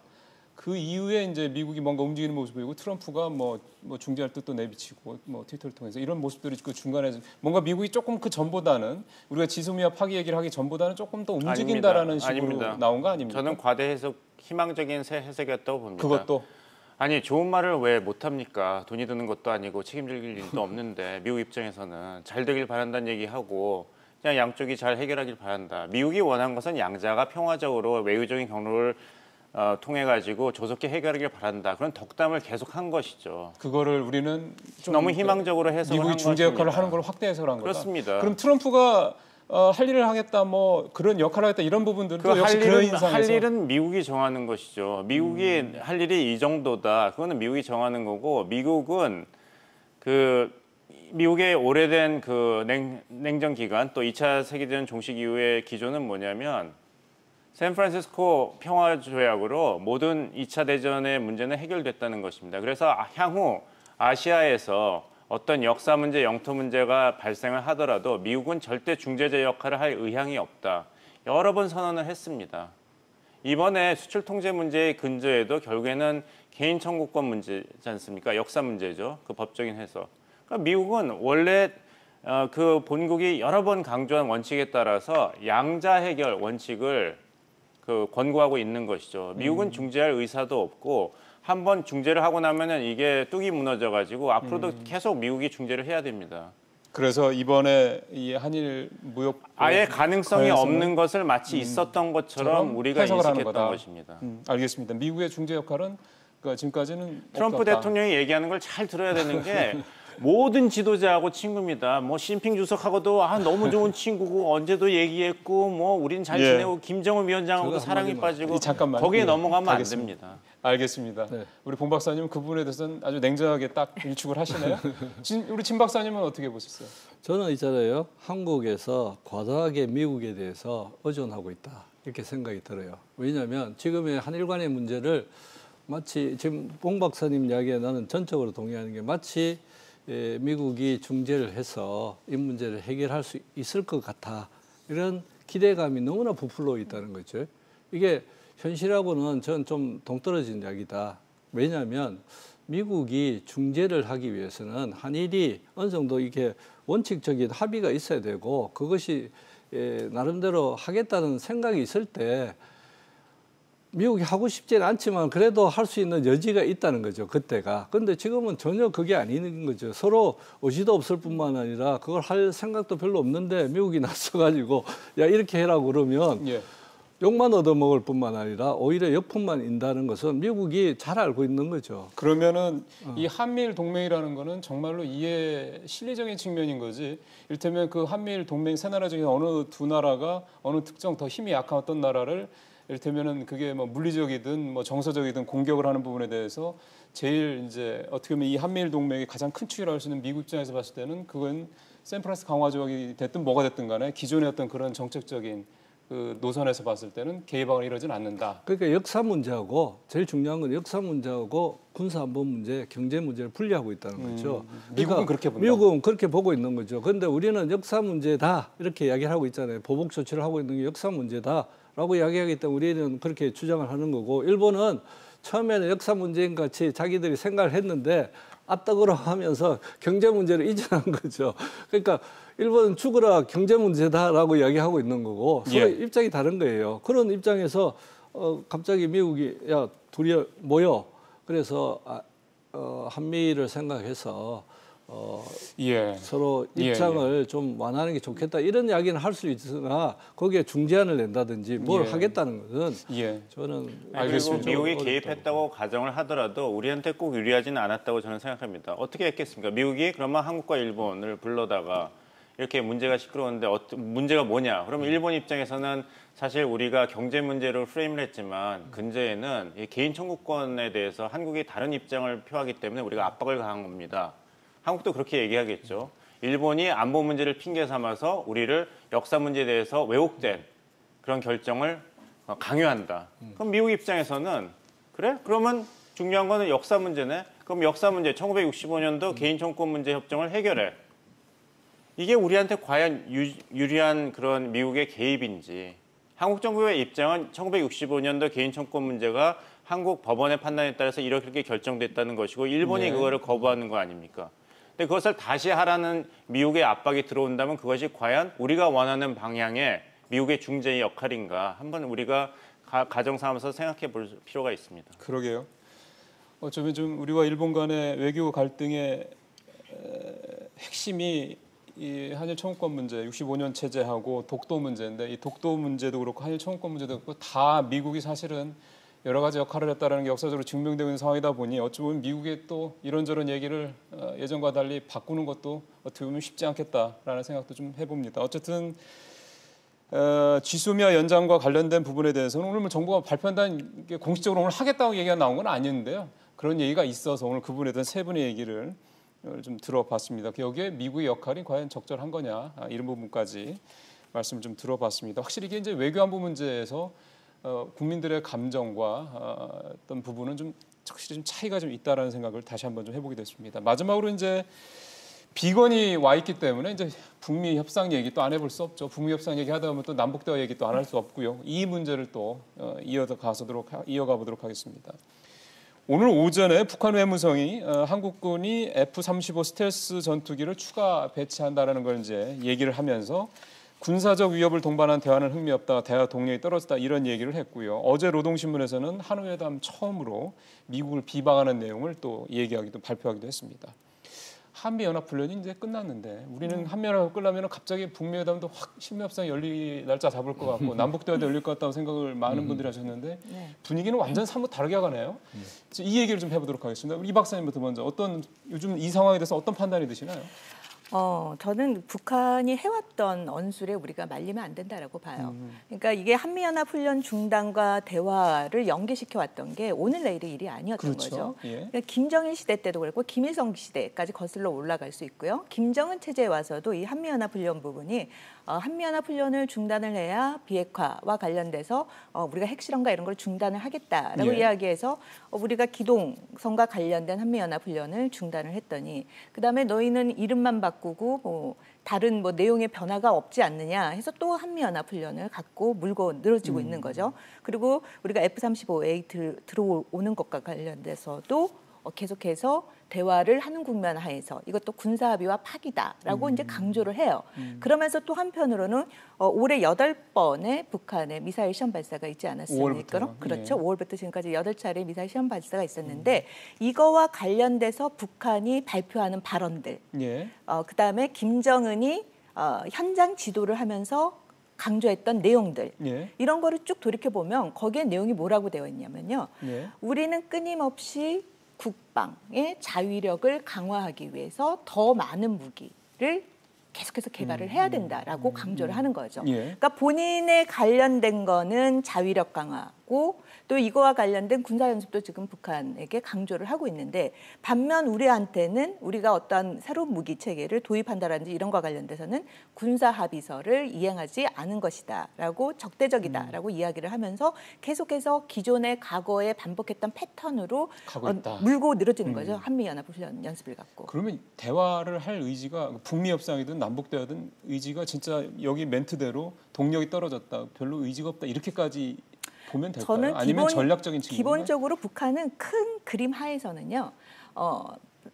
그 이후에 이제 미국이 뭔가 움직이는 모습을 보이고 트럼프가 뭐 중재할 뜻도 내비치고 뭐 트위터를 통해서 이런 모습들이 그 중간에 뭔가 미국이 조금 그 전보다는 우리가 지소미아 파기 얘기를 하기 전보다는 조금 더 움직인다라는 식으로 나온 거 아닙니까? 저는 과대 해석, 희망적인 해석이었다고 봅니다. 그것도 아니 좋은 말을 왜 못합니까? 돈이 드는 것도 아니고 책임질 일도 없는데 미국 입장에서는 잘 되길 바란다는 얘기하고 그냥 양쪽이 잘 해결하길 바란다. 미국이 원한 것은 양자가 평화적으로 외교적인 경로를 통해 가지고 조속히 해결하길 바란다. 그런 덕담을 계속한 것이죠. 그거를 우리는 좀 너무 희망적으로 해석을 한 미국이 중재 역할을 것입니다. 하는 걸 확대 해석을 한 거다. 그렇습니다. 그럼 트럼프가 할 일을 하겠다, 뭐 그런 역할을 하겠다 이런 부분들도 역시 그런 인상에서 할 일은 미국이 정하는 것이죠. 미국이 할 일이 이 정도다. 그거는 미국이 정하는 거고 미국은 미국의 오래된 냉전 기간 또 2차 세계대전 종식 이후의 기조는 뭐냐면 샌프란시스코 평화조약으로 모든 2차 대전의 문제는 해결됐다는 것입니다. 그래서 향후 아시아에서 어떤 역사 문제, 영토 문제가 발생을 하더라도 미국은 절대 중재자 역할을 할 의향이 없다. 여러 번 선언을 했습니다. 이번에 수출 통제 문제의 근저에도 결국에는 개인 청구권 문제지 않습니까? 역사 문제죠. 그 법적인 해석. 그러니까 미국은 원래 그 본국이 여러 번 강조한 원칙에 따라서 양자 해결 원칙을 권고하고 있는 것이죠. 미국은 중재할 의사도 없고 한 번 중재를 하고 나면은 이게 뚝이 무너져가지고 앞으로도 계속 미국이 중재를 해야 됩니다. 그래서 이번에 이 한일 무역 아예 가능성이 없는 것을 마치 있었던 것처럼 우리가 인식했던 것입니다. 알겠습니다. 미국의 중재 역할은 그러니까 지금까지는 트럼프 없었다. 대통령이 얘기하는 걸 잘 들어야 되는 게 모든 지도자하고 친구입니다. 뭐 시진핑 주석하고도 너무 좋은 친구고 언제도 얘기했고 뭐 우린 잘 지내고 김정은 위원장하고도 사랑이 빠지고 잠깐만. 거기에 넘어가면 알겠습니다. 안 됩니다. 알겠습니다. 네. 우리 봉 박사님 그 부분에 대해서는 아주 냉정하게 딱 일축을 하시네요. 우리 진 박사님은 어떻게 보셨어요? 저는 있잖아요. 한국에서 과도하게 미국에 대해서 의존하고 있다. 이렇게 생각이 들어요. 왜냐하면 지금의 한일 간의 문제를 마치 지금 봉 박사님 이야기에 나는 전적으로 동의하는 게 마치 미국이 중재를 해서 이 문제를 해결할 수 있을 것 같아. 이런 기대감이 너무나 부풀어 있다는 거죠. 이게 현실하고는 저는 좀 동떨어진 이야기다. 왜냐하면 미국이 중재를 하기 위해서는 한일이 어느 정도 이게 원칙적인 합의가 있어야 되고 그것이 나름대로 하겠다는 생각이 있을 때 미국이 하고 싶지는 않지만 그래도 할 수 있는 여지가 있다는 거죠. 그때가. 그런데 지금은 전혀 그게 아닌 거죠. 서로 의지도 없을 뿐만 아니라 그걸 할 생각도 별로 없는데 미국이 나서가지고 야 이렇게 해라고 그러면 욕만 얻어먹을 뿐만 아니라 오히려 역풍만 인다는 것은 미국이 잘 알고 있는 거죠. 그러면은 이 한미일 동맹이라는 거는 정말로 이해 실리적인 측면인 거지. 이를테면 그 한미일 동맹 세 나라 중에 어느 두 나라가 어느 특정 더 힘이 약한 어떤 나라를 이를테면은 그게 뭐 물리적이든 뭐 정서적이든 공격을 하는 부분에 대해서 제일 이제 어떻게 보면 이 한미일 동맹의 가장 큰 축이라고 할 수 있는 미국 입장에서 봤을 때는 그건 샌프란시스코 강화 조약이 됐든 뭐가 됐든 간에 기존의 어떤 그런 정책적인 그 노선에서 봤을 때는 개입하거나 이러진 않는다. 그러니까 역사 문제하고 제일 중요한 건 역사 문제하고 군사 안보 문제, 경제 문제를 분리하고 있다는 거죠. 미국은 그렇게 본다. 미국은 그렇게 보고 있는 거죠. 그런데 우리는 역사 문제다 이렇게 이야기를 하고 있잖아요. 보복 조치를 하고 있는 게 역사 문제다라고 이야기하기 때문에 우리는 그렇게 주장을 하는 거고 일본은 처음에는 역사 문제인 같이 자기들이 생각을 했는데 앞떡으로 하면서 경제 문제를 이전한 거죠. 그러니까 일본은 죽어라 경제 문제다라고 이야기하고 있는 거고 서로 입장이 다른 거예요. 그런 입장에서 갑자기 미국이 야 둘이 모여 그래서 한미를 생각해서 서로 입장을 좀 완화하는 게 좋겠다 이런 이야기는 할 수 있으나 거기에 중재안을 낸다든지 뭘 하겠다는 것은 저는 그리고 미국이 개입했다고 가정을 하더라도 우리한테 꼭 유리하지는 않았다고 저는 생각합니다. 어떻게 했겠습니까? 미국이 그러면 한국과 일본을 불러다가 이렇게 문제가 시끄러운데 문제가 뭐냐? 그러면 일본 입장에서는 사실 우리가 경제 문제로 프레임을 했지만 근저에는 이 개인 청구권에 대해서 한국이 다른 입장을 표하기 때문에 우리가 압박을 가한 겁니다. 한국도 그렇게 얘기하겠죠. 일본이 안보 문제를 핑계 삼아서 우리를 역사 문제에 대해서 왜곡된 그런 결정을 강요한다. 그럼 미국 입장에서는 그래? 그러면 중요한 거는 역사 문제네. 그럼 역사 문제 1965년도 개인 청구권 문제 협정을 해결해. 이게 우리한테 과연 유리한 그런 미국의 개입인지. 한국 정부의 입장은 1965년도 개인 청구권 문제가 한국 법원의 판단에 따라서 이렇게 결정됐다는 것이고 일본이 그거를 거부하는 거 아닙니까? 근데 그것을 다시 하라는 미국의 압박이 들어온다면 그것이 과연 우리가 원하는 방향의 미국의 중재의 역할인가 한번 우리가 가정 삼아서 생각해 볼 필요가 있습니다. 그러게요. 어쩌면 좀 우리와 일본 간의 외교 갈등의 핵심이 이 한일 청구권 문제, 65년 체제하고 독도 문제인데 이 독도 문제도 그렇고 한일 청구권 문제도 그렇고 다 미국이 사실은 여러 가지 역할을 했다는 게 역사적으로 증명되고 있는 상황이다 보니 어찌 보면 미국의 또 이런저런 얘기를 예전과 달리 바꾸는 것도 어떻게 보면 쉽지 않겠다라는 생각도 좀 해봅니다. 어쨌든 지소미아 연장과 관련된 부분에 대해서는 오늘 뭐 정부가 발표한다는 게 공식적으로 오늘 하겠다고 얘기가 나온 건 아닌데요. 그런 얘기가 있어서 오늘 그 부분에 대한 세 분의 얘기를 좀 들어봤습니다. 여기에 미국의 역할이 과연 적절한 거냐 이런 부분까지 말씀을 좀 들어봤습니다. 확실히 이게 이제 외교안보 문제에서 국민들의 감정과 어떤 부분은 좀 확실히 좀 차이가 좀 있다라는 생각을 다시 한번 좀 해보게 됐습니다. 마지막으로 이제 비건이 와 있기 때문에 이제 북미 협상 얘기 또 안 해볼 수 없죠. 북미 협상 얘기 하다 보면 또 남북 대화 얘기 또 안 할 수 없고요. 이 문제를 또 이어가 보도록 하겠습니다. 오늘 오전에 북한 외무성이 한국군이 F-35 스텔스 전투기를 추가 배치한다라는 걸 이제 얘기를 하면서 군사적 위협을 동반한 대화는 흥미없다, 대화 동력이 떨어졌다 이런 얘기를 했고요. 어제 노동신문에서는 한우회담 처음으로 미국을 비방하는 내용을 또 발표하기도 했습니다. 한미연합훈련이 이제 끝났는데 우리는 한미연합 끝나면 갑자기 북미회담도 확 신미협상 열릴 날짜 잡을 것 같고 남북대화도 열릴 것 같다고 생각을 많은 분들이 하셨는데 분위기는 완전 사뭇 다르게 가네요. 이 얘기를 좀 해보도록 하겠습니다. 이 박사님부터 먼저 요즘 이 상황에 대해서 어떤 판단이 드시나요? 저는 북한이 해왔던 언술에 우리가 말리면 안 된다라고 봐요. 그러니까 이게 한미연합훈련 중단과 대화를 연계시켜 왔던 게 오늘 내일의 일이 아니었던 그렇죠. 거죠. 예. 그러니까 김정일 시대 때도 그랬고 김일성 시대까지 거슬러 올라갈 수 있고요. 김정은 체제에 와서도 이 한미연합훈련 부분이 한미연합훈련을 중단을 해야 비핵화와 관련돼서 우리가 핵실험과 이런 걸 중단을 하겠다라고 예. 이야기해서 우리가 기동성과 관련된 한미연합훈련을 중단을 했더니 그다음에 너희는 이름만 바꾸고 뭐 다른 뭐 내용의 변화가 없지 않느냐 해서 또 한미연합훈련을 갖고 물고 늘어지고 있는 거죠. 그리고 우리가 F-35A 들어오는 것과 관련돼서도 계속해서 대화를 하는 국면 하에서 이것도 군사합의와 파기다라고 이제 강조를 해요. 그러면서 또 한편으로는 올해 8번의 북한의 미사일 시험 발사가 있지 않았습니까? 5월부터요. 그렇죠. 5월부터 지금까지 8차례 미사일 시험 발사가 있었는데 이거와 관련돼서 북한이 발표하는 발언들, 예. 그다음에 김정은이 현장 지도를 하면서 강조했던 내용들 예. 이런 거를 쭉 돌이켜보면 거기에 내용이 뭐라고 되어 있냐면요. 예. 우리는 끊임없이 국방의 자위력을 강화하기 위해서 더 많은 무기를 계속해서 개발을 해야 된다라고 강조를 하는 거죠. 예. 그러니까 본인에 관련된 거는 자위력 강화고 또 이거와 관련된 군사연습도 지금 북한에게 강조를 하고 있는데 반면 우리한테는 우리가 어떤 새로운 무기 체계를 도입한다든지 이런 거와 관련돼서는 군사 합의서를 이행하지 않은 것이다라고 적대적이다라고 이야기를 하면서 계속해서 기존의 과거에 반복했던 패턴으로 가고 있다. 물고 늘어지는 거죠. 한미연합훈련 연습을 갖고. 그러면 대화를 할 의지가 북미 협상이든 남북 대화든 의지가 진짜 여기 멘트대로 동력이 떨어졌다. 별로 의지가 없다. 이렇게까지 보면 될까요? 저는 아니면 전략적인 측면? 기본적으로 북한은 큰 그림 하에서는요.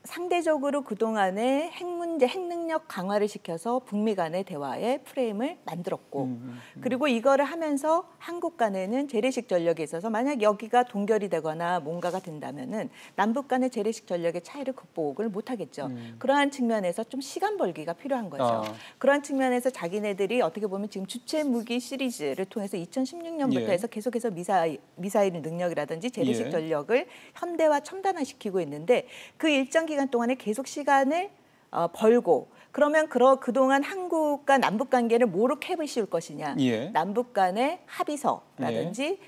상대적으로 그동안에 핵 문제, 핵 능력 강화를 시켜서 북미 간의 대화의 프레임을 만들었고 그리고 이거를 하면서 한국 간에는 재래식 전력에 있어서 만약 여기가 동결이 되거나 뭔가가 된다면은 남북 간의 재래식 전력의 차이를 극복을 못하겠죠. 그러한 측면에서 좀 시간 벌기가 필요한 거죠. 그러한 측면에서 자기네들이 어떻게 보면 지금 주체 무기 시리즈를 통해서 2016년부터 예. 해서 계속해서 미사일 능력이라든지 재래식 예. 전력을 현대화 첨단화시키고 있는데 그 일정 기간 동안에 계속 시간을 벌고 그러면 그동안 한국과 남북 관계를 뭐로 캡을 씌울 것이냐. 예. 남북 간의 합의서라든지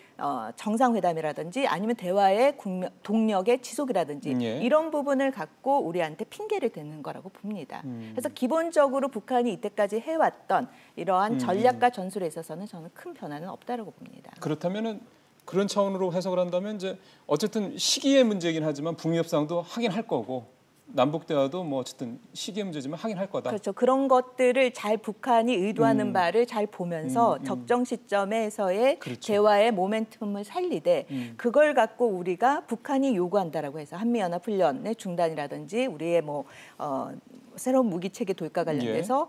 정상회담이라든지 아니면 대화의 동력의 지속이라든지 예. 이런 부분을 갖고 우리한테 핑계를 대는 거라고 봅니다. 그래서 기본적으로 북한이 이때까지 해왔던 이러한 전략과 전술에 있어서는 저는 큰 변화는 없다라고 봅니다. 그렇다면은 그런 차원으로 해석을 한다면 이제 어쨌든 시기의 문제이긴 하지만 북미 협상도 하긴 할 거고 남북 대화도 뭐 어쨌든 시기의 문제지만 하긴 할 거다. 그렇죠. 그런 것들을 잘 북한이 의도하는 바를 잘 보면서 적정 시점에서의 그렇죠. 대화의 모멘텀을 살리되 그걸 갖고 우리가 북한이 요구한다라고 해서 한미연합훈련의 중단이라든지 우리의 새로운 무기 체계 도입과 관련돼서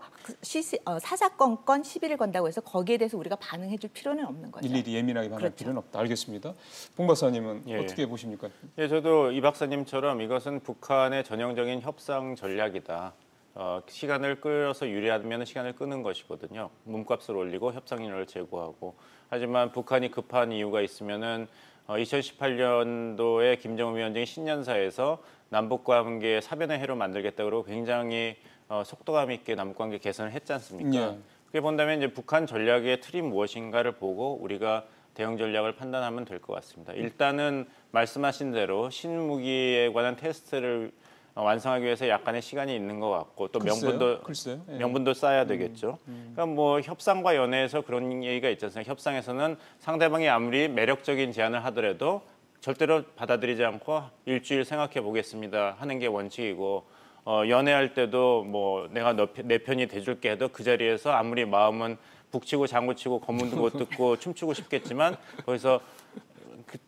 사사건건 시비를 건다고 해서 거기에 대해서 우리가 반응해줄 필요는 없는 거죠. 일일이 예민하게 반응할 그렇죠. 필요는 없다. 알겠습니다. 봉 박사님은 예. 어떻게 보십니까? 예, 저도 이 박사님처럼 이것은 북한의 전형적인 협상 전략이다. 시간을 끌어서 유리하면 시간을 끄는 것이거든요. 몸값을 올리고 협상인을 제고하고. 하지만 북한이 급한 이유가 있으면은 2018년도에 김정은 위원장이 신년사에서 남북관계 사변의 해로 만들겠다 그러고 굉장히 속도감 있게 남북관계 개선을 했지 않습니까? 예. 그게 본다면 이제 북한 전략의 틀이 무엇인가를 보고 우리가 대응 전략을 판단하면 될 것 같습니다. 일단은 말씀하신 대로 신무기에 관한 테스트를 완성하기 위해서 약간의 시간이 있는 것 같고 또 글쎄요. 예. 명분도 쌓아야 되겠죠. 그러니까 뭐 협상과 연애에서 그런 얘기가 있지 않습니까? 협상에서는 상대방이 아무리 매력적인 제안을 하더라도 절대로 받아들이지 않고 일주일 생각해 보겠습니다 하는 게 원칙이고 연애할 때도 뭐 내가 내 편이 돼줄게 해도 그 자리에서 아무리 마음은 북치고 장구치고 검은고 듣고 춤추고 싶겠지만 거기서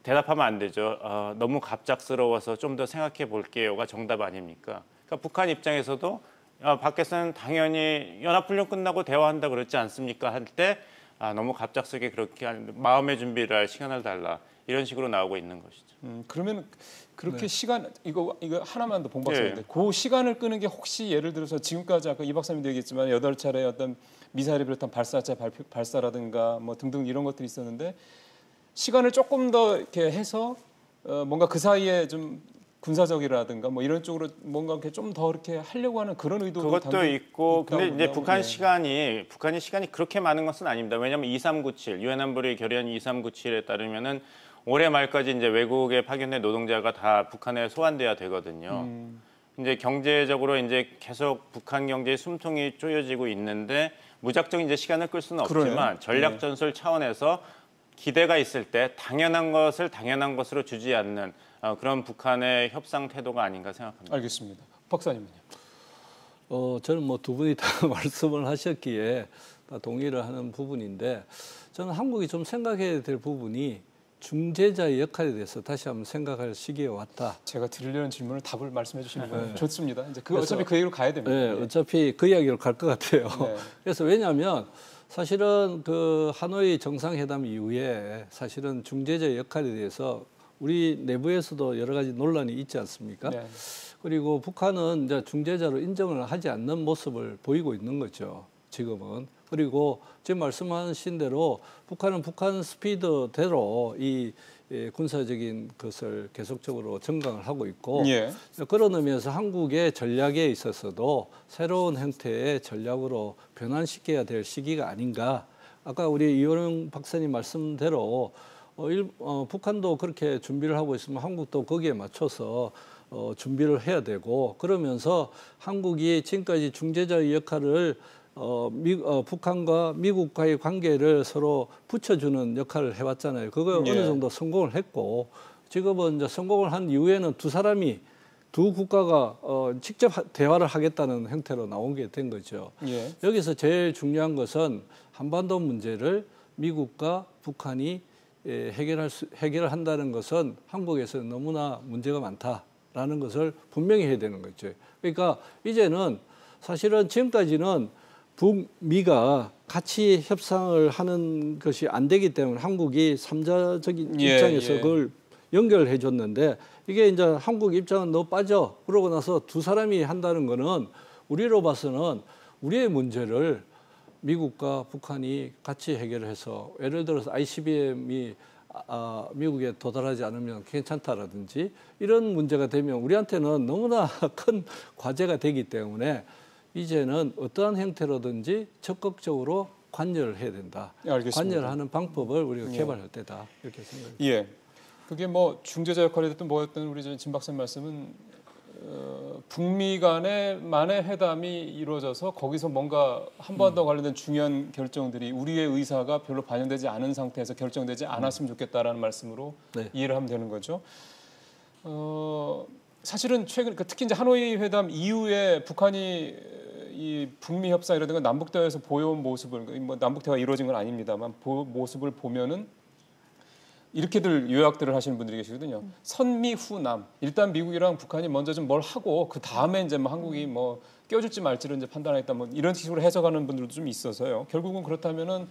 대답하면 안 되죠. 너무 갑작스러워서 좀 더 생각해 볼게요가 정답 아닙니까? 그러니까 북한 입장에서도 밖에서는 당연히 연합훈련 끝나고 대화한다 그랬지 않습니까? 할 때 너무 갑작스럽게 그렇게 마음의 준비를 할 시간을 달라. 이런 식으로 나오고 있는 것이죠. 그러면 그렇게 시간 이거 하나만 더 봉 네. 박사님인데 그 시간을 끄는 게 혹시 예를 들어서 지금까지 아까 이 박사님도 얘기했지만 8차례 어떤 미사일을 비롯한 발사체 발사라든가 뭐 등등 이런 것들이 있었는데 시간을 조금 더 이렇게 해서 뭔가 그 사이에 좀 군사적이라든가 뭐 이런 쪽으로 뭔가 이렇게 좀 더 이렇게 하려고 하는 그런 의도도 그것도 있고 근데 이제 북한 시간 북한이 시간이 그렇게 많은 것은 아닙니다. 왜냐하면 2397 유엔 안보리 결의안 2397에 따르면은 올해 말까지 이제 외국에 파견된 노동자가 다 북한에 소환돼야 되거든요. 이제 경제적으로 이제 계속 북한 경제의 숨통이 쪼여지고 있는데 무작정 이제 시간을 끌 수는 없지만 전략 전술 차원에서 기대가 있을 때 당연한 것을 당연한 것으로 주지 않는 그런 북한의 협상 태도가 아닌가 생각합니다. 알겠습니다. 박사님은요? 저는 뭐 두 분이 다 말씀을 하셨기에 다 동의를 하는 부분인데 저는 한국이 좀 생각해야 될 부분이 중재자의 역할에 대해서 다시 한번 생각할 시기에 왔다. 제가 드리려는 질문을 답을 말씀해 주시는 거예요. 네. 좋습니다. 이제 어차피 그 얘기로 가야 됩니다. 네, 어차피 그 이야기로 갈 것 같아요. 네. 그래서 왜냐하면 사실은 그 하노이 정상회담 이후에 사실은 중재자의 역할에 대해서 우리 내부에서도 여러 가지 논란이 있지 않습니까? 네. 그리고 북한은 이제 중재자로 인정을 하지 않는 모습을 보이고 있는 거죠. 지금은. 그리고 지금 말씀하신 대로 북한은 북한 스피드대로 이 군사적인 것을 계속적으로 증강을 하고 있고 예. 그런 의미에서 한국의 전략에 있어서도 새로운 형태의 전략으로 변환시켜야 될 시기가 아닌가. 아까 우리 이호령 박사님 말씀대로 북한도 그렇게 준비를 하고 있으면 한국도 거기에 맞춰서 준비를 해야 되고 그러면서 한국이 지금까지 중재자의 역할을 북한과 미국과의 관계를 서로 붙여주는 역할을 해왔잖아요. 그거 예. 어느 정도 성공을 했고 지금은 이제 성공을 한 이후에는 두 국가가 직접 대화를 하겠다는 형태로 나오게 된 거죠. 예. 여기서 제일 중요한 것은 한반도 문제를 미국과 북한이 해결을 한다는 것은 한국에서는 너무나 문제가 많다라는 것을 분명히 해야 되는 거죠. 그러니까 이제는 사실은 지금까지는 북미가 같이 협상을 하는 것이 안 되기 때문에 한국이 삼자적인 입장에서 그걸 연결해 줬는데 이게 이제 한국 입장은 너 빠져. 그러고 나서 두 사람이 한다는 거는 우리로 봐서는 우리의 문제를 미국과 북한이 같이 해결해서 예를 들어서 ICBM이 미국에 도달하지 않으면 괜찮다라든지 이런 문제가 되면 우리한테는 너무나 큰 과제가 되기 때문에 이제는 어떠한 형태로든지 적극적으로 관여를 해야 된다. 알겠습니다. 관여를 하는 방법을 우리가 개발할 때다. 이렇게 생각합니다. 예. 그게 뭐 중재자 역할이 됐든 뭐였든 우리 진 박사님 말씀은 북미 간의 회담이 이루어져서 거기서 뭔가 한반도 관련된 중요한 결정들이 우리의 의사가 별로 반영되지 않은 상태에서 결정되지 않았으면 좋겠다라는 말씀으로 이해를 하면 되는 거죠. 사실은 최근 특히 이제 하노이 회담 이후에 북한이 이 북미 협상이라든가 남북 대화에서 보여온 모습을 뭐 남북 대화 이루어진 건 아닙니다만 모습을 보면은 이렇게들 요약들을 하시는 분들이 계시거든요. 선미 후남. 일단 미국이랑 북한이 먼저 좀 뭘 하고 그 다음에 이제 뭐 한국이 뭐 껴줄지 말지를 이제 판단하겠다. 뭐 이런 식으로 해석하는 분들도 좀 있어서요. 결국은 그렇다면은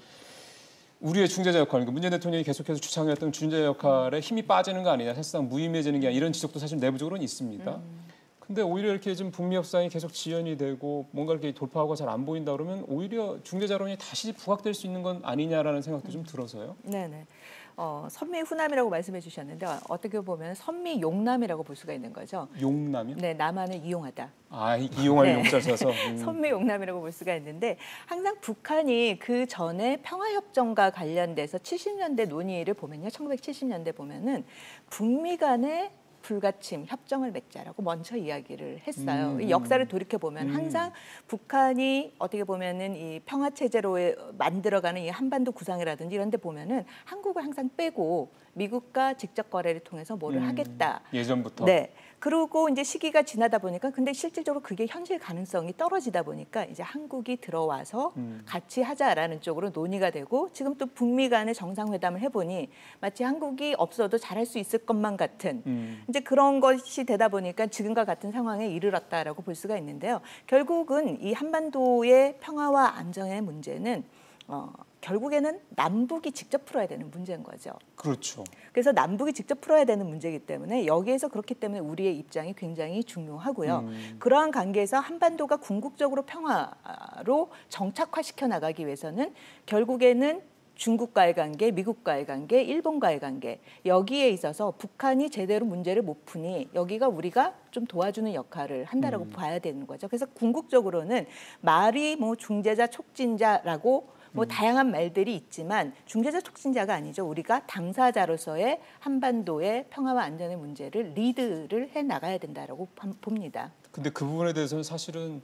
우리의 중재자 역할, 문재인 대통령이 계속해서 주창했던 중재자 역할에 힘이 빠지는 거 아니냐, 사실상 무의미해지는 게 아니냐 이런 지적도 사실 내부적으로는 있습니다. 근데 오히려 이렇게 좀 북미 협상이 계속 지연이 되고 뭔가 이렇게 돌파하고 잘 안 보인다 그러면 오히려 중재자론이 다시 부각될 수 있는 건 아니냐라는 생각도 좀 들어서요. 네네. 선미 후남이라고 말씀해 주셨는데 어떻게 보면 선미 용남이라고 볼 수가 있는 거죠. 용남이요? 네, 남한을 이용하다. 이용할 용자 써서. 선미 용남이라고 볼 수가 있는데 항상 북한이 그 전에 평화협정과 관련돼서 70년대 논의를 보면요. 1970년대 보면은 북미 간의 불가침 협정을 맺자라고 먼저 이야기를 했어요. 이 역사를 돌이켜 보면 항상 북한이 어떻게 보면은 이 평화 체제로 만들어가는 이 한반도 구상이라든지 이런 데 보면은 한국을 항상 빼고 미국과 직접 거래를 통해서 뭐를 하겠다. 예전부터. 네. 그리고 이제 시기가 지나다 보니까 근데 실질적으로 그게 현실 가능성이 떨어지다 보니까 이제 한국이 들어와서 같이 하자라는 쪽으로 논의가 되고 지금 또 북미 간의 정상회담을 해보니 마치 한국이 없어도 잘할 수 있을 것만 같은 이제 그런 것이 되다 보니까 지금과 같은 상황에 이르렀다라고 볼 수가 있는데요. 결국은 이 한반도의 평화와 안정의 문제는 결국에는 남북이 직접 풀어야 되는 문제인 거죠. 그렇죠. 그래서 남북이 직접 풀어야 되는 문제이기 때문에 여기에서 그렇기 때문에 우리의 입장이 굉장히 중요하고요. 그러한 관계에서 한반도가 궁극적으로 평화로 정착화시켜 나가기 위해서는 결국에는 중국과의 관계, 미국과의 관계, 일본과의 관계 여기에 있어서 북한이 제대로 문제를 못 푸니 여기가 우리가 좀 도와주는 역할을 한다라고 봐야 되는 거죠. 그래서 궁극적으로는 말이 뭐 중재자, 촉진자라고 뭐 다양한 말들이 있지만 중재자, 촉진자가 아니죠. 우리가 당사자로서의 한반도의 평화와 안전의 문제를 리드를 해 나가야 된다라고 봅니다. 근데 그 부분에 대해서는 사실은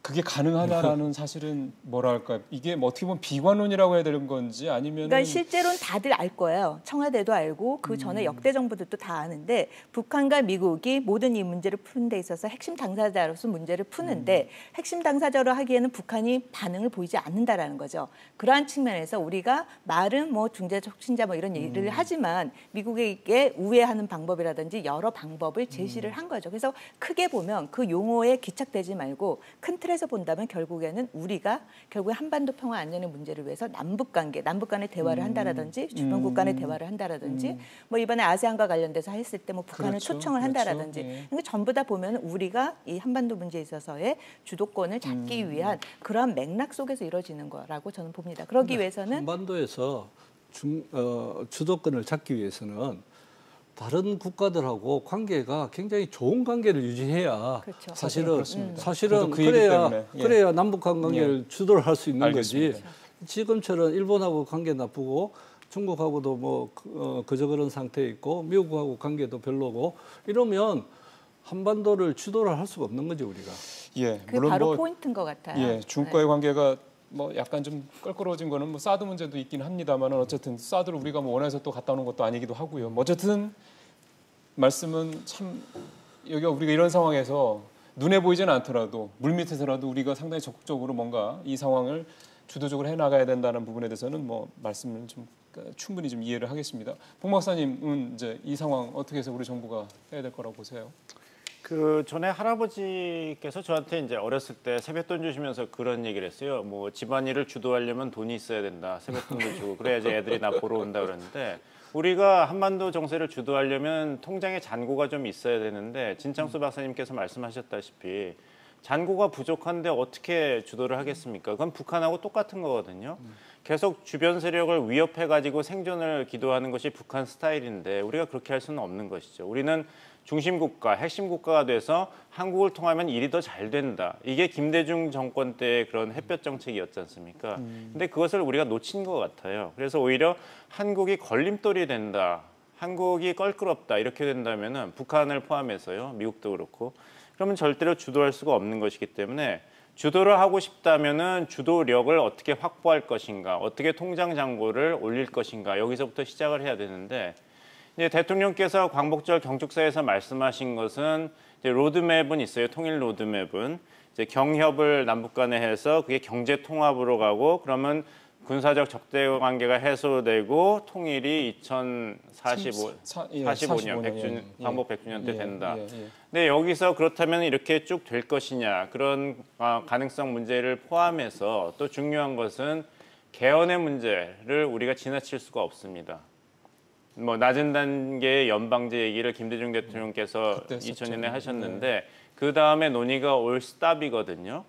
그게 가능하냐라는 사실은 뭐랄까 이게 뭐 어떻게 보면 비관론이라고 해야 되는 건지 아니면 그러니까 실제로는 다들 알 거예요. 청와대도 알고 그 전에 역대 정부들도 다 아는데 북한과 미국이 모든 이 문제를 푸는 데 있어서 핵심 당사자로서 문제를 푸는데 핵심 당사자로 하기에는 북한이 반응을 보이지 않는다라는 거죠. 그러한 측면에서 우리가 말은 뭐 중재자, 촉진자 뭐 이런 얘기를 하지만 미국에게 우회하는 방법이라든지 여러 방법을 제시를 한 거죠. 그래서 크게 보면 그 용어에 기착되지 말고 큰 틀에서 본다면 결국에는 우리가 결국에 한반도 평화 안전의 문제를 위해서 남북 간의 대화를 한다라든지 주변국 간의 대화를 한다라든지 뭐 이번에 아세안과 관련돼서 했을 때 뭐 북한을 그렇죠. 초청을 한다라든지 그렇죠. 예. 그러니까 전부 다 보면 우리가 이 한반도 문제에 있어서의 주도권을 잡기 위한 그러한 맥락 속에서 이루어지는 거라고 저는 봅니다. 그러기 위해서는 한반도에서 주도권을 잡기 위해서는 다른 국가들하고 관계가 굉장히 좋은 관계를 유지해야 그렇죠. 사실은 저도 그 얘기 때문에, 예. 그래야 남북한 관계를 주도를 할 수 있는 알겠습니다. 거지. 지금처럼 일본하고 관계 나쁘고 중국하고도 뭐 그저 그런 상태에 있고 미국하고 관계도 별로고 이러면 한반도를 주도를 할 수가 없는 거죠 우리가. 예, 그게 물론 바로 뭐 포인트인 것 같아요. 예, 중국과의 관계가 뭐 약간 좀 껄끄러워진 거는 뭐 사드 문제도 있긴 합니다만은 어쨌든 사드를 우리가 뭐 원해서 또 갖다 놓은 것도 아니기도 하고요. 뭐 어쨌든 말씀은 참 여기가 우리가 이런 상황에서 눈에 보이지는 않더라도 물 밑에서라도 우리가 상당히 적극적으로 뭔가 이 상황을 주도적으로 해 나가야 된다는 부분에 대해서는 뭐 말씀을 좀 충분히 좀 이해를 하겠습니다. 봉 박사님은 이제 이 상황 어떻게 해서 우리 정부가 해야 될 거라고 보세요? 그 전에 할아버지께서 저한테 이제 어렸을 때 세뱃돈 주시면서 그런 얘기를 했어요. 뭐 집안일을 주도하려면 돈이 있어야 된다. 세뱃돈도 주고 그래야지 애들이 나 보러 온다 그러는데 우리가 한반도 정세를 주도하려면 통장에 잔고가 좀 있어야 되는데 진창수 박사님께서 말씀하셨다시피 잔고가 부족한데 어떻게 주도를 하겠습니까? 그건 북한하고 똑같은 거거든요. 계속 주변 세력을 위협해가지고 생존을 기도하는 것이 북한 스타일인데 우리가 그렇게 할 수는 없는 것이죠. 우리는 중심 국가, 핵심 국가가 돼서 한국을 통하면 일이 더 잘 된다. 이게 김대중 정권 때의 그런 햇볕 정책이었지 않습니까? 근데 그것을 우리가 놓친 것 같아요. 그래서 오히려 한국이 걸림돌이 된다. 한국이 껄끄럽다. 이렇게 된다면은 북한을 포함해서요. 미국도 그렇고. 그러면 절대로 주도할 수가 없는 것이기 때문에 주도를 하고 싶다면은 주도력을 어떻게 확보할 것인가, 어떻게 통장 잔고를 올릴 것인가 여기서부터 시작을 해야 되는데 이제 대통령께서 광복절 경축사에서 말씀하신 것은 이제 로드맵은 있어요. 통일 로드맵은 이제 경협을 남북 간에 해서 그게 경제 통합으로 가고 그러면 군사적 적대 관계가 해소되고 통일이 2045년 광복 100주년 때 된다. 근데 여기서 그렇다면 이렇게 쭉 될 것이냐 그런 가능성 문제를 포함해서 또 중요한 것은 개헌의 문제를 우리가 지나칠 수가 없습니다. 뭐 낮은 단계의 연방제 얘기를 김대중 대통령께서 2000년에 하셨는데 그 다음에 논의가 올 스탑이거든요.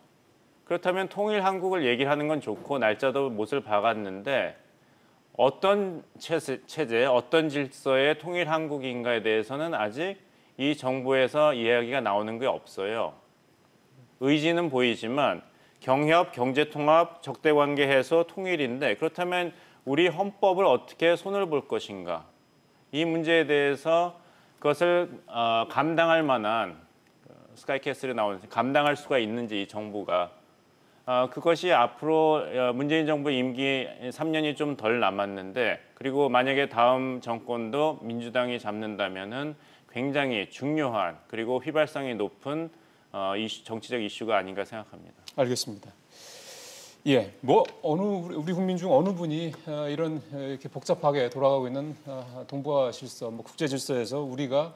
그렇다면 통일 한국을 얘기하는 건 좋고 날짜도 못을 박았는데 어떤 체제, 어떤 질서의 통일 한국인가에 대해서는 아직 이 정부에서 이야기가 나오는 게 없어요. 의지는 보이지만 경협, 경제통합, 적대관계 해소, 통일인데 그렇다면 우리 헌법을 어떻게 손을 볼 것인가? 이 문제에 대해서 그것을 감당할 만한 스카이캐슬에 나오는 감당할 수가 있는지 이 정부가 그것이 앞으로 문재인 정부 임기 3년이 좀 덜 남았는데 그리고 만약에 다음 정권도 민주당이 잡는다면은 굉장히 중요한 그리고 휘발성이 높은 정치적 이슈가 아닌가 생각합니다. 알겠습니다. 예, 뭐 우리 국민 중 어느 분이 이런 이렇게 복잡하게 돌아가고 있는 동북아 질서, 뭐 국제 질서에서 우리가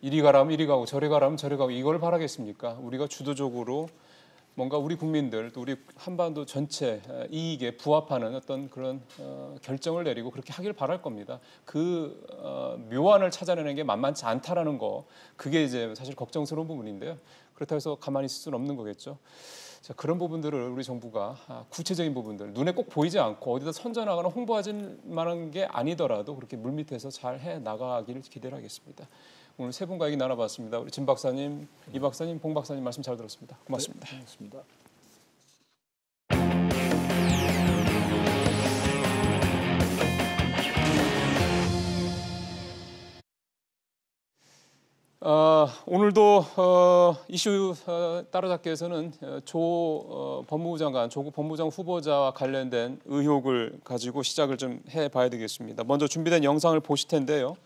이리 가라면 이리 가고 저리 가라면 저리 가고 이걸 바라겠습니까? 우리가 주도적으로 뭔가 우리 국민들 또 우리 한반도 전체 이익에 부합하는 어떤 그런 결정을 내리고 그렇게 하길 바랄 겁니다. 그 묘안을 찾아내는 게 만만치 않다라는 거, 그게 이제 사실 걱정스러운 부분인데요. 그렇다고 해서 가만히 있을 수는 없는 거겠죠. 자, 그런 부분들을 우리 정부가 구체적인 부분들, 눈에 꼭 보이지 않고 어디다 선전하거나 홍보하지 만한 게 아니더라도 그렇게 물밑에서 잘 해 나가기를 기대를 하겠습니다. 오늘 세 분과 얘기 나눠봤습니다. 우리 진 박사님, 이 박사님, 봉 박사님 말씀 잘 들었습니다. 고맙습니다. 네, 고맙습니다. 오늘도 이슈 따라잡기에서는 법무부 장관, 조국 법무장 후보자와 관련된 의혹을 가지고 시작을 좀 해봐야 되겠습니다. 먼저 준비된 영상을 보실 텐데요.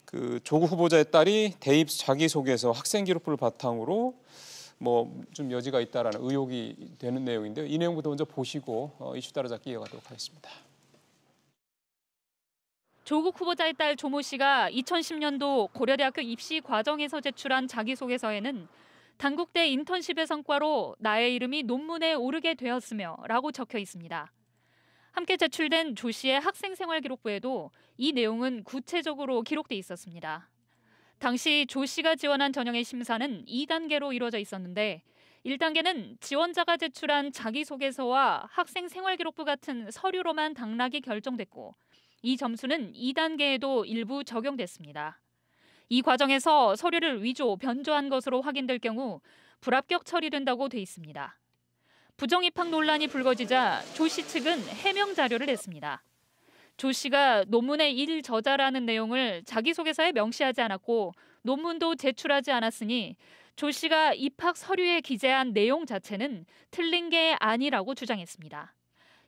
그 조국 후보자의 딸이 대입 자기소개서 학생 기록부를 바탕으로 뭐 좀 여지가 있다라는 의혹이 되는 내용인데요. 이 내용부터 먼저 보시고 이슈 따라잡기 이어가도록 하겠습니다. 조국 후보자의 딸 조모 씨가 2010년도 고려대학교 입시 과정에서 제출한 자기소개서에는 단국대 인턴십의 성과로 나의 이름이 논문에 오르게 되었으며 라고 적혀 있습니다. 함께 제출된 조 씨의 학생생활기록부에도 이 내용은 구체적으로 기록돼 있었습니다. 당시 조 씨가 지원한 전형의 심사는 2단계로 이루어져 있었는데 1단계는 지원자가 제출한 자기소개서와 학생생활기록부 같은 서류로만 당락이 결정됐고 이 점수는 2단계에도 일부 적용됐습니다. 이 과정에서 서류를 위조, 변조한 것으로 확인될 경우 불합격 처리된다고 돼 있습니다. 부정입학 논란이 불거지자 조 씨 측은 해명 자료를 냈습니다. 조 씨가 논문의 일저자라는 내용을 자기소개서에 명시하지 않았고 논문도 제출하지 않았으니 조 씨가 입학 서류에 기재한 내용 자체는 틀린 게 아니라고 주장했습니다.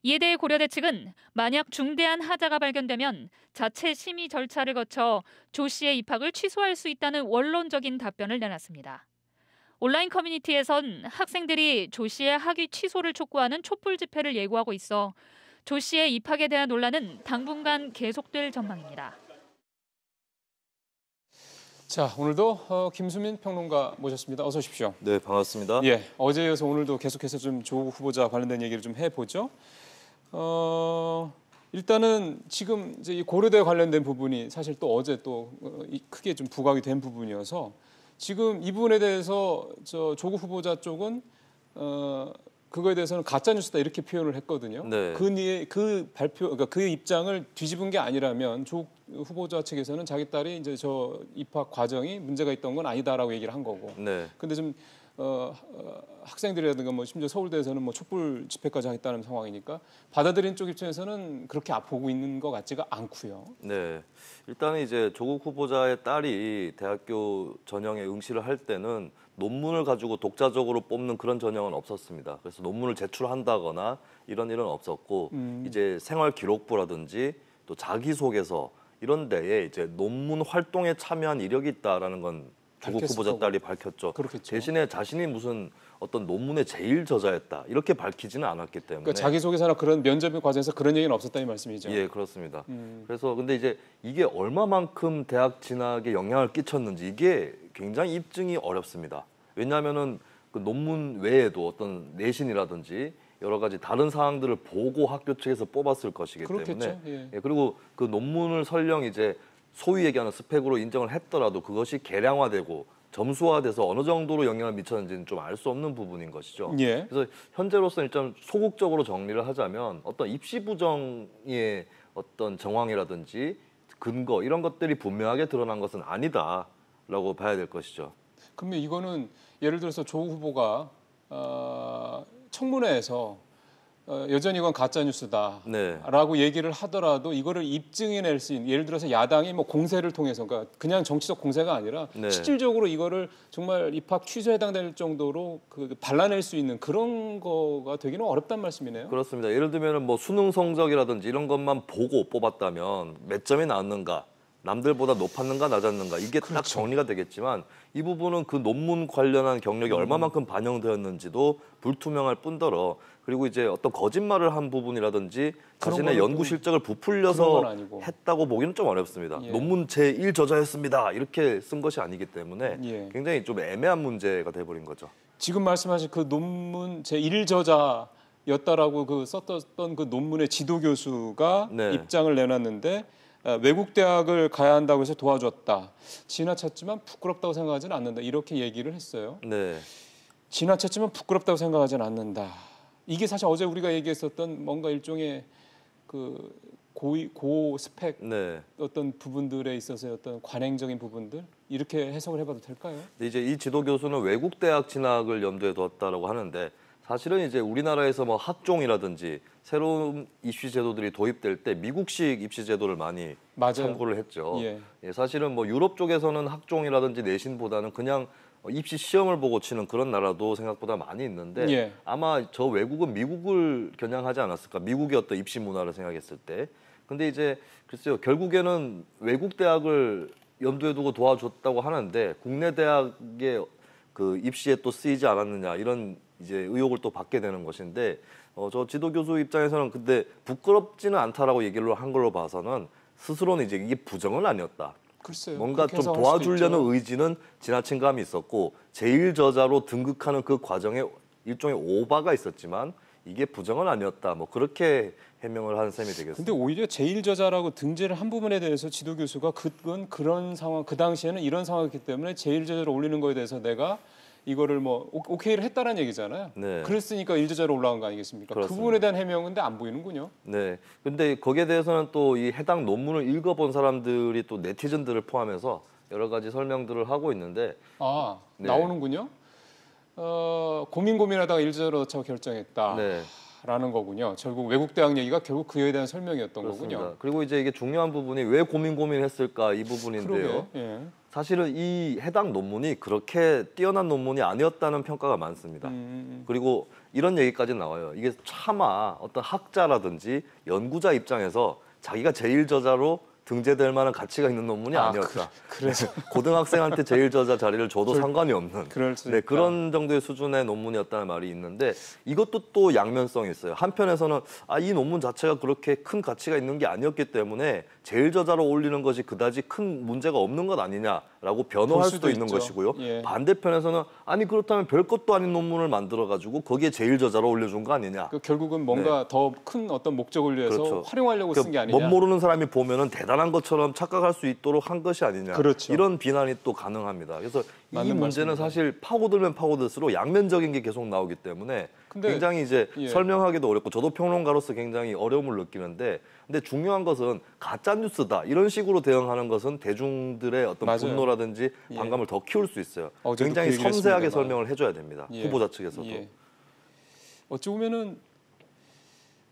이에 대해 고려대 측은 만약 중대한 하자가 발견되면 자체 심의 절차를 거쳐 조 씨의 입학을 취소할 수 있다는 원론적인 답변을 내놨습니다. 온라인 커뮤니티에선 학생들이 조 씨의 학위 취소를 촉구하는 촛불 집회를 예고하고 있어 조 씨의 입학에 대한 논란은 당분간 계속될 전망입니다. 자, 오늘도 김수민 평론가 모셨습니다. 어서 오십시오. 네, 반갑습니다. 예, 어제 이어서 오늘도 계속해서 좀 조국 후보자 관련된 얘기를 좀 해보죠. 일단은 지금 이제 이 고려대 관련된 부분이 사실 또 어제 또 크게 좀 부각이 된 부분이어서 지금 이 부분에 대해서 조국 후보자 쪽은 그거에 대해서는 가짜 뉴스다 이렇게 표현을 했거든요. 네. 그 발표, 그러니까 그 입장을 뒤집은 게 아니라면 조국 후보자 측에서는 자기 딸이 이제 저 입학 과정이 문제가 있던 건 아니다라고 얘기를 한 거고. 네. 근데 좀 학생들이라든가 뭐 심지어 서울대에서는 뭐 촛불 집회까지 하겠다는 상황이니까 받아들인 쪽 입장에서는 그렇게 보고 있는 것 같지가 않고요. 네. 일단은 이제 조국 후보자의 딸이 대학교 전형에 응시를 할 때는 논문을 가지고 독자적으로 뽑는 그런 전형은 없었습니다. 그래서 논문을 제출한다거나 이런 일은 없었고 이제 생활 기록부라든지 또 자기소개서 이런 데에 이제 논문 활동에 참여한 이력이 있다라는 건 조국 후보자 딸이 밝혔죠. 그렇겠죠. 대신에 자신이 무슨 어떤 논문의 제일 저자였다 이렇게 밝히지는 않았기 때문에. 그러니까 자기소개서나 그런 면접 과정에서 그런 얘기는 없었다는 말씀이죠. 예, 그렇습니다. 그래서 근데 이제 이게 얼마만큼 대학 진학에 영향을 끼쳤는지 이게 굉장히 입증이 어렵습니다. 왜냐하면은 그 논문 외에도 어떤 내신이라든지 여러 가지 다른 사항들을 보고 학교 측에서 뽑았을 것이기 그렇겠죠. 때문에. 예. 예, 그리고 그 논문을 설령 이제 소위 얘기하는 스펙으로 인정을 했더라도 그것이 계량화되고 점수화돼서 어느 정도로 영향을 미쳤는지는 좀 알 수 없는 부분인 것이죠. 예. 그래서 현재로서는 일단 소극적으로 정리를 하자면 어떤 입시 부정의 어떤 정황이라든지 근거 이런 것들이 분명하게 드러난 것은 아니다라고 봐야 될 것이죠. 그러면 이거는 예를 들어서 조국 후보가 청문회에서 여전히 이건 가짜 뉴스다라고 네. 얘기를 하더라도 이거를 입증해낼 수 있는, 예를 들어서 야당이 뭐 공세를 통해서, 그러니까 그냥 정치적 공세가 아니라 네. 실질적으로 이거를 정말 입학 취소에 해당될 정도로 그 발라낼 수 있는 그런 거가 되기는 어렵단 말씀이네요. 그렇습니다. 예를 들면 뭐 수능 성적이라든지 이런 것만 보고 뽑았다면 몇 점이 나왔는가 남들보다 높았는가 낮았는가 이게 딱 정리가 되겠지만 이 부분은 그 논문 관련한 경력이 얼마만큼 반영되었는지도 불투명할 뿐더러 그리고 이제 어떤 거짓말을 한 부분이라든지 자신의 연구 실적을 부풀려서 했다고 보기는 좀 어렵습니다. 예. 논문 제1저자였습니다. 이렇게 쓴 것이 아니기 때문에 예. 굉장히 좀 애매한 문제가 돼버린 거죠. 지금 말씀하신 그 논문 제1저자였다라고 그 썼던 그 논문의 지도 교수가 네. 입장을 내놨는데 외국 대학을 가야 한다고 해서 도와줬다. 지나쳤지만 부끄럽다고 생각하지는 않는다. 이렇게 얘기를 했어요. 네. 지나쳤지만 부끄럽다고 생각하지는 않는다. 이게 사실 어제 우리가 얘기했었던 뭔가 일종의 그 고스펙 네. 어떤 부분들에 있어서의 어떤 관행적인 부분들 이렇게 해석을 해봐도 될까요? 근데 이제 이 지도 교수는 외국 대학 진학을 염두에 두었다라고 하는데 사실은 이제 우리나라에서 뭐 학종이라든지 새로운 입시 제도들이 도입될 때 미국식 입시 제도를 많이 맞아요. 참고를 했죠. 예. 예, 사실은 뭐 유럽 쪽에서는 학종이라든지 내신보다는 그냥 입시 시험을 보고 치는 그런 나라도 생각보다 많이 있는데 예. 아마 저 외국은 미국을 겨냥하지 않았을까? 미국의 어떤 입시 문화를 생각했을 때. 근데 이제 글쎄요, 결국에는 외국 대학을 염두에 두고 도와줬다고 하는데 국내 대학의 그 입시에 또 쓰이지 않았느냐 이런 이제 의혹을 또 받게 되는 것인데 저 지도 교수 입장에서는 근데 부끄럽지는 않다라고 얘기를 한 걸로 봐서는 스스로는 이제 이게 부정은 아니었다. 글쎄요. 뭔가 좀 해석할 도와주려는 수도 있죠. 의지는 지나친 감이 있었고 제1저자로 등극하는 그 과정에 일종의 오바가 있었지만 이게 부정은 아니었다. 뭐 그렇게 해명을 한 셈이 되겠습니다. 근데 오히려 제1저자라고 등재를 한 부분에 대해서 지도 교수가 그건 그런 상황 그 당시에는 이런 상황이었기 때문에 제1저자로 올리는 거에 대해서 내가 이거를 뭐 오케이를 했다라는 얘기잖아요. 네. 그랬으니까 1저자로 올라간 거 아니겠습니까? 그렇습니다. 그 부분에 대한 해명은 근데 안 보이는군요. 네. 근데 거기에 대해서는 또 이 해당 논문을 읽어본 사람들이 또 네티즌들을 포함해서 여러 가지 설명들을 하고 있는데 아, 네. 나오는군요. 고민하다가 1저자로 넣자고 결정했다. 네. 라는 거군요. 결국 외국 대학 얘기가 결국 그에 대한 설명이었던 그렇습니다. 거군요. 그리고 이제 이게 중요한 부분이 왜 고민했을까 이 부분인데요. 그러게. 예. 사실은 이 해당 논문이 그렇게 뛰어난 논문이 아니었다는 평가가 많습니다. 그리고 이런 얘기까지 나와요. 이게 차마 어떤 학자라든지 연구자 입장에서 자기가 제1저자로 등재될 만한 가치가 있는 논문이 아니었다. 그래서 고등학생한테 제1저자 자리를 줘도 상관이 없는 그럴 수 네, 있다. 그런 정도의 수준의 논문이었다는 말이 있는데 이것도 또 양면성이 있어요. 한편에서는 이 논문 자체가 그렇게 큰 가치가 있는 게 아니었기 때문에 제1저자로 올리는 것이 그다지 큰 문제가 없는 것 아니냐라고 변호할 볼 수도 있는 있죠. 것이고요. 예. 반대편에서는 아니 그렇다면 별것도 아닌 논문을 만들어가지고 거기에 제1저자로 올려준 거 아니냐. 결국은 뭔가 더 큰 어떤 목적을 위해서 그렇죠. 활용하려고 쓴 게 아니냐. 멋 모르는 사람이 보면은 대단한 것처럼 착각할 수 있도록 한 것이 아니냐. 그렇죠. 이런 비난이 또 가능합니다. 그래서 이 맞는 문제는 말씀입니다. 사실 파고들면 파고들수록 양면적인 게 계속 나오기 때문에 근데, 굉장히 이제 예. 설명하기도 어렵고 저도 평론가로서 굉장히 어려움을 느끼는데 근데 중요한 것은 가짜 뉴스다 이런 식으로 대응하는 것은 대중들의 어떤 맞아요. 분노라든지 예. 반감을 더 키울 수 있어요. 어제도 굉장히 그 얘기를 섬세하게 했습니다만. 설명을 해줘야 됩니다. 예. 후보자 측에서도. 예. 어찌 보면은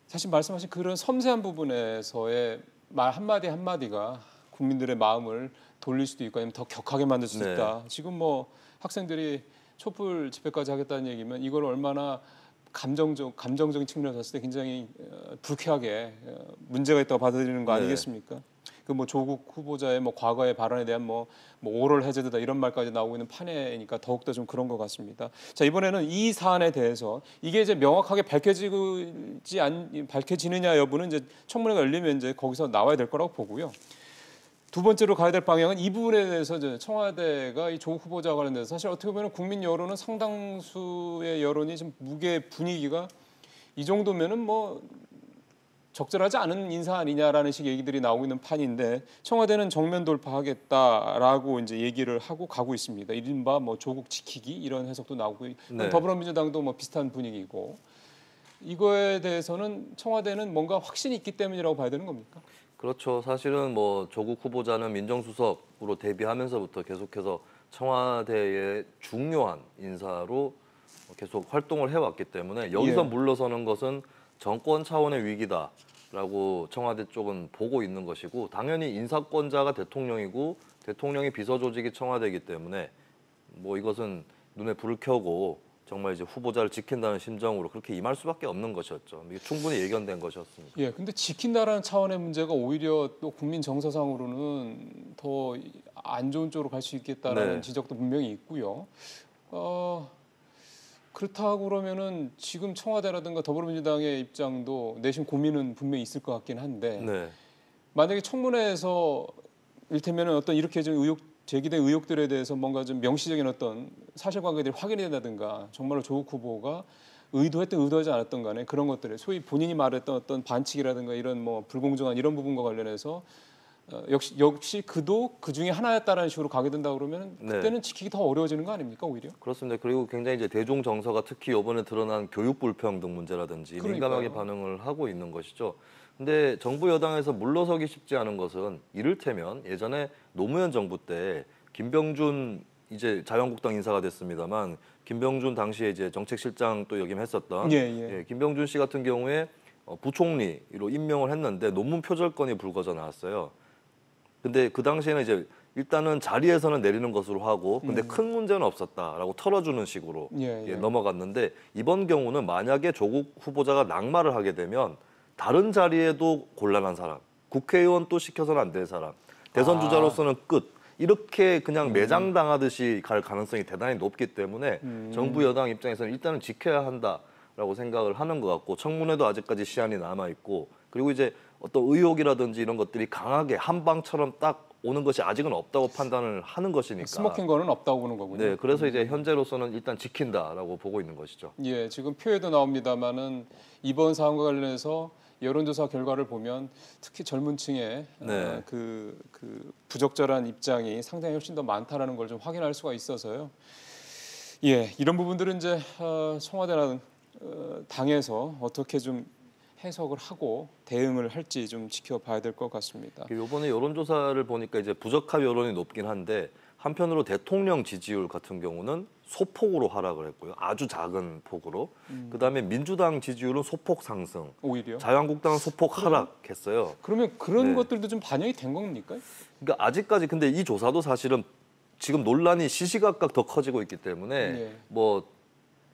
사실 말씀하신 그런 섬세한 부분에서의 말 한마디 한마디가 국민들의 마음을 돌릴 수도 있고 아니면 더 격하게 만들 수도 네. 있다. 지금 뭐 학생들이 촛불 집회까지 하겠다는 얘기면 이걸 얼마나 감정적인 측면에서 봤을 때 굉장히 불쾌하게 문제가 있다고 받아들이는 거 네. 아니겠습니까? 그 뭐 조국 후보자의 뭐 과거의 발언에 대한 뭐 오럴 해제다 이런 말까지 나오고 있는 판에니까 더욱더 좀 그런 것 같습니다. 자, 이번에는 이 사안에 대해서 이게 이제 명확하게 밝혀지느냐 여부는 이제 청문회가 열리면 이제 거기서 나와야 될 거라고 보고요. 두 번째로 가야 될 방향은 이 부분에 대해서 이제 청와대가 이 조국 후보자 관련돼서 사실 어떻게 보면 국민 여론은 상당수의 여론이 좀 무게 분위기가 이 정도면은 뭐 적절하지 않은 인사 아니냐라는 식의 얘기들이 나오고 있는 판인데 청와대는 정면 돌파하겠다라고 이제 얘기를 하고 가고 있습니다. 이른바 뭐 조국 지키기 이런 해석도 나오고 네. 더불어민주당도 뭐 비슷한 분위기고 이거에 대해서는 청와대는 뭔가 확신이 있기 때문이라고 봐야 되는 겁니까? 그렇죠. 사실은 뭐 조국 후보자는 민정수석으로 데뷔하면서부터 계속해서 청와대의 중요한 인사로 계속 활동을 해왔기 때문에 여기서 예. 물러서는 것은 정권 차원의 위기다라고 청와대 쪽은 보고 있는 것이고 당연히 인사권자가 대통령이고 대통령의 비서조직이 청와대이기 때문에 뭐 이것은 눈에 불을 켜고 정말 이제 후보자를 지킨다는 심정으로 그렇게 임할 수밖에 없는 것이었죠. 이게 충분히 예견된 것이었습니다. 예, 근데 지킨다라는 차원의 문제가 오히려 또 국민 정서상으로는 더 안 좋은 쪽으로 갈 수 있겠다라는 네. 지적도 분명히 있고요. 그렇다고 그러면은 지금 청와대라든가 더불어민주당의 입장도 내심 고민은 분명히 있을 것 같긴 한데 네. 만약에 청문회에서 일테면은 어떤 이렇게 좀 제기된 의혹들에 대해서 뭔가 좀 명시적인 어떤 사실관계들이 확인이 된다든가 정말로 조국 후보가 의도했든 의도하지 않았던 간에 그런 것들에 소위 본인이 말했던 어떤 반칙이라든가 이런 뭐 불공정한 이런 부분과 관련해서 역시 그도 그 중에 하나였다라는 식으로 가게 된다 그러면 그때는 지키기 더 어려워지는 거 아닙니까 오히려? 그렇습니다. 그리고 굉장히 이제 대중 정서가 특히 이번에 드러난 교육 불평등 문제라든지 민감하게 반응을 하고 있는 것이죠. 근데 정부 여당에서 물러서기 쉽지 않은 것은 이를테면 예전에 노무현 정부 때 김병준 이제 자유한국당 인사가 됐습니다만 김병준 당시에 이제 정책실장 또 역임했었던 김병준 씨 같은 경우에 부총리로 임명을 했는데 논문 표절건이 불거져 나왔어요. 근데 그 당시에는 이제 일단은 자리에서는 내리는 것으로 하고 근데 큰 문제는 없었다라고 털어주는 식으로 넘어갔는데 이번 경우는 만약에 조국 후보자가 낙마를 하게 되면 다른 자리에도 곤란한 사람, 국회의원 또 시켜서는 안 될 사람, 대선 주자로서는 끝 이렇게 그냥 매장당하듯이 갈 가능성이 대단히 높기 때문에 정부 여당 입장에서는 일단은 지켜야 한다라고 생각을 하는 것 같고 청문회도 아직까지 시한이 남아 있고 그리고 이제 어떤 의혹이라든지 이런 것들이 강하게 한방처럼 딱 오는 것이 아직은 없다고 판단을 하는 것이니까. 스모킹 거는 없다고 보는 거군요. 네, 그래서 이제 현재로서는 일단 지킨다라고 보고 있는 것이죠. 예, 지금 표에도 나옵니다만은 이번 사안과 관련해서 여론조사 결과를 보면 특히 젊은 층의 그 부적절한 입장이 상당히 훨씬 더 많다라는 걸 좀 확인할 수가 있어서요. 예, 이런 부분들은 이제 청와대나 당에서 어떻게 좀 해석을 하고 대응을 할지 좀 지켜봐야 될 것 같습니다. 이번에 여론조사를 보니까 이제 부적합 여론이 높긴 한데 한편으로 대통령 지지율 같은 경우는 소폭으로 하락을 했고요. 아주 작은 폭으로. 그다음에 민주당 지지율은 소폭 상승. 오히려. 자유한국당은 소폭 하락했어요. 그러면 그런 것들도 좀 반영이 된 겁니까? 그러니까 아직까지 근데 이 조사도 사실은 지금 논란이 시시각각 더 커지고 있기 때문에 뭐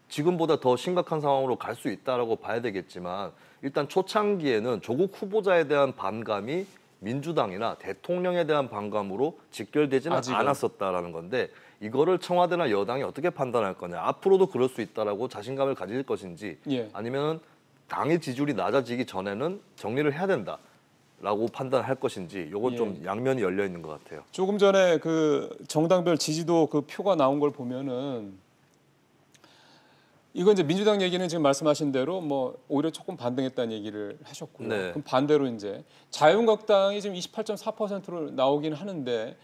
지금보다 더 심각한 상황으로 갈 수 있다라고 봐야 되겠지만 일단 초창기에는 조국 후보자에 대한 반감이 민주당이나 대통령에 대한 반감으로 직결되지는 않았었다라는 건데 이거를 청와대나 여당이 어떻게 판단할 거냐. 앞으로도 그럴 수 있다라고 자신감을 가질 것인지 아니면 당의 지지율이 낮아지기 전에는 정리를 해야 된다라고 판단할 것인지 이건 좀 양면이 열려 있는 것 같아요. 조금 전에 그 정당별 지지도 그 표가 나온 걸 보면은 이건 이제 민주당 얘기는 지금 말씀하신 대로 뭐 오히려 조금 반등했다는 얘기를 하셨고요. 그럼 반대로 이제 자유한국당이 지금 28.4%로 나오긴 하는데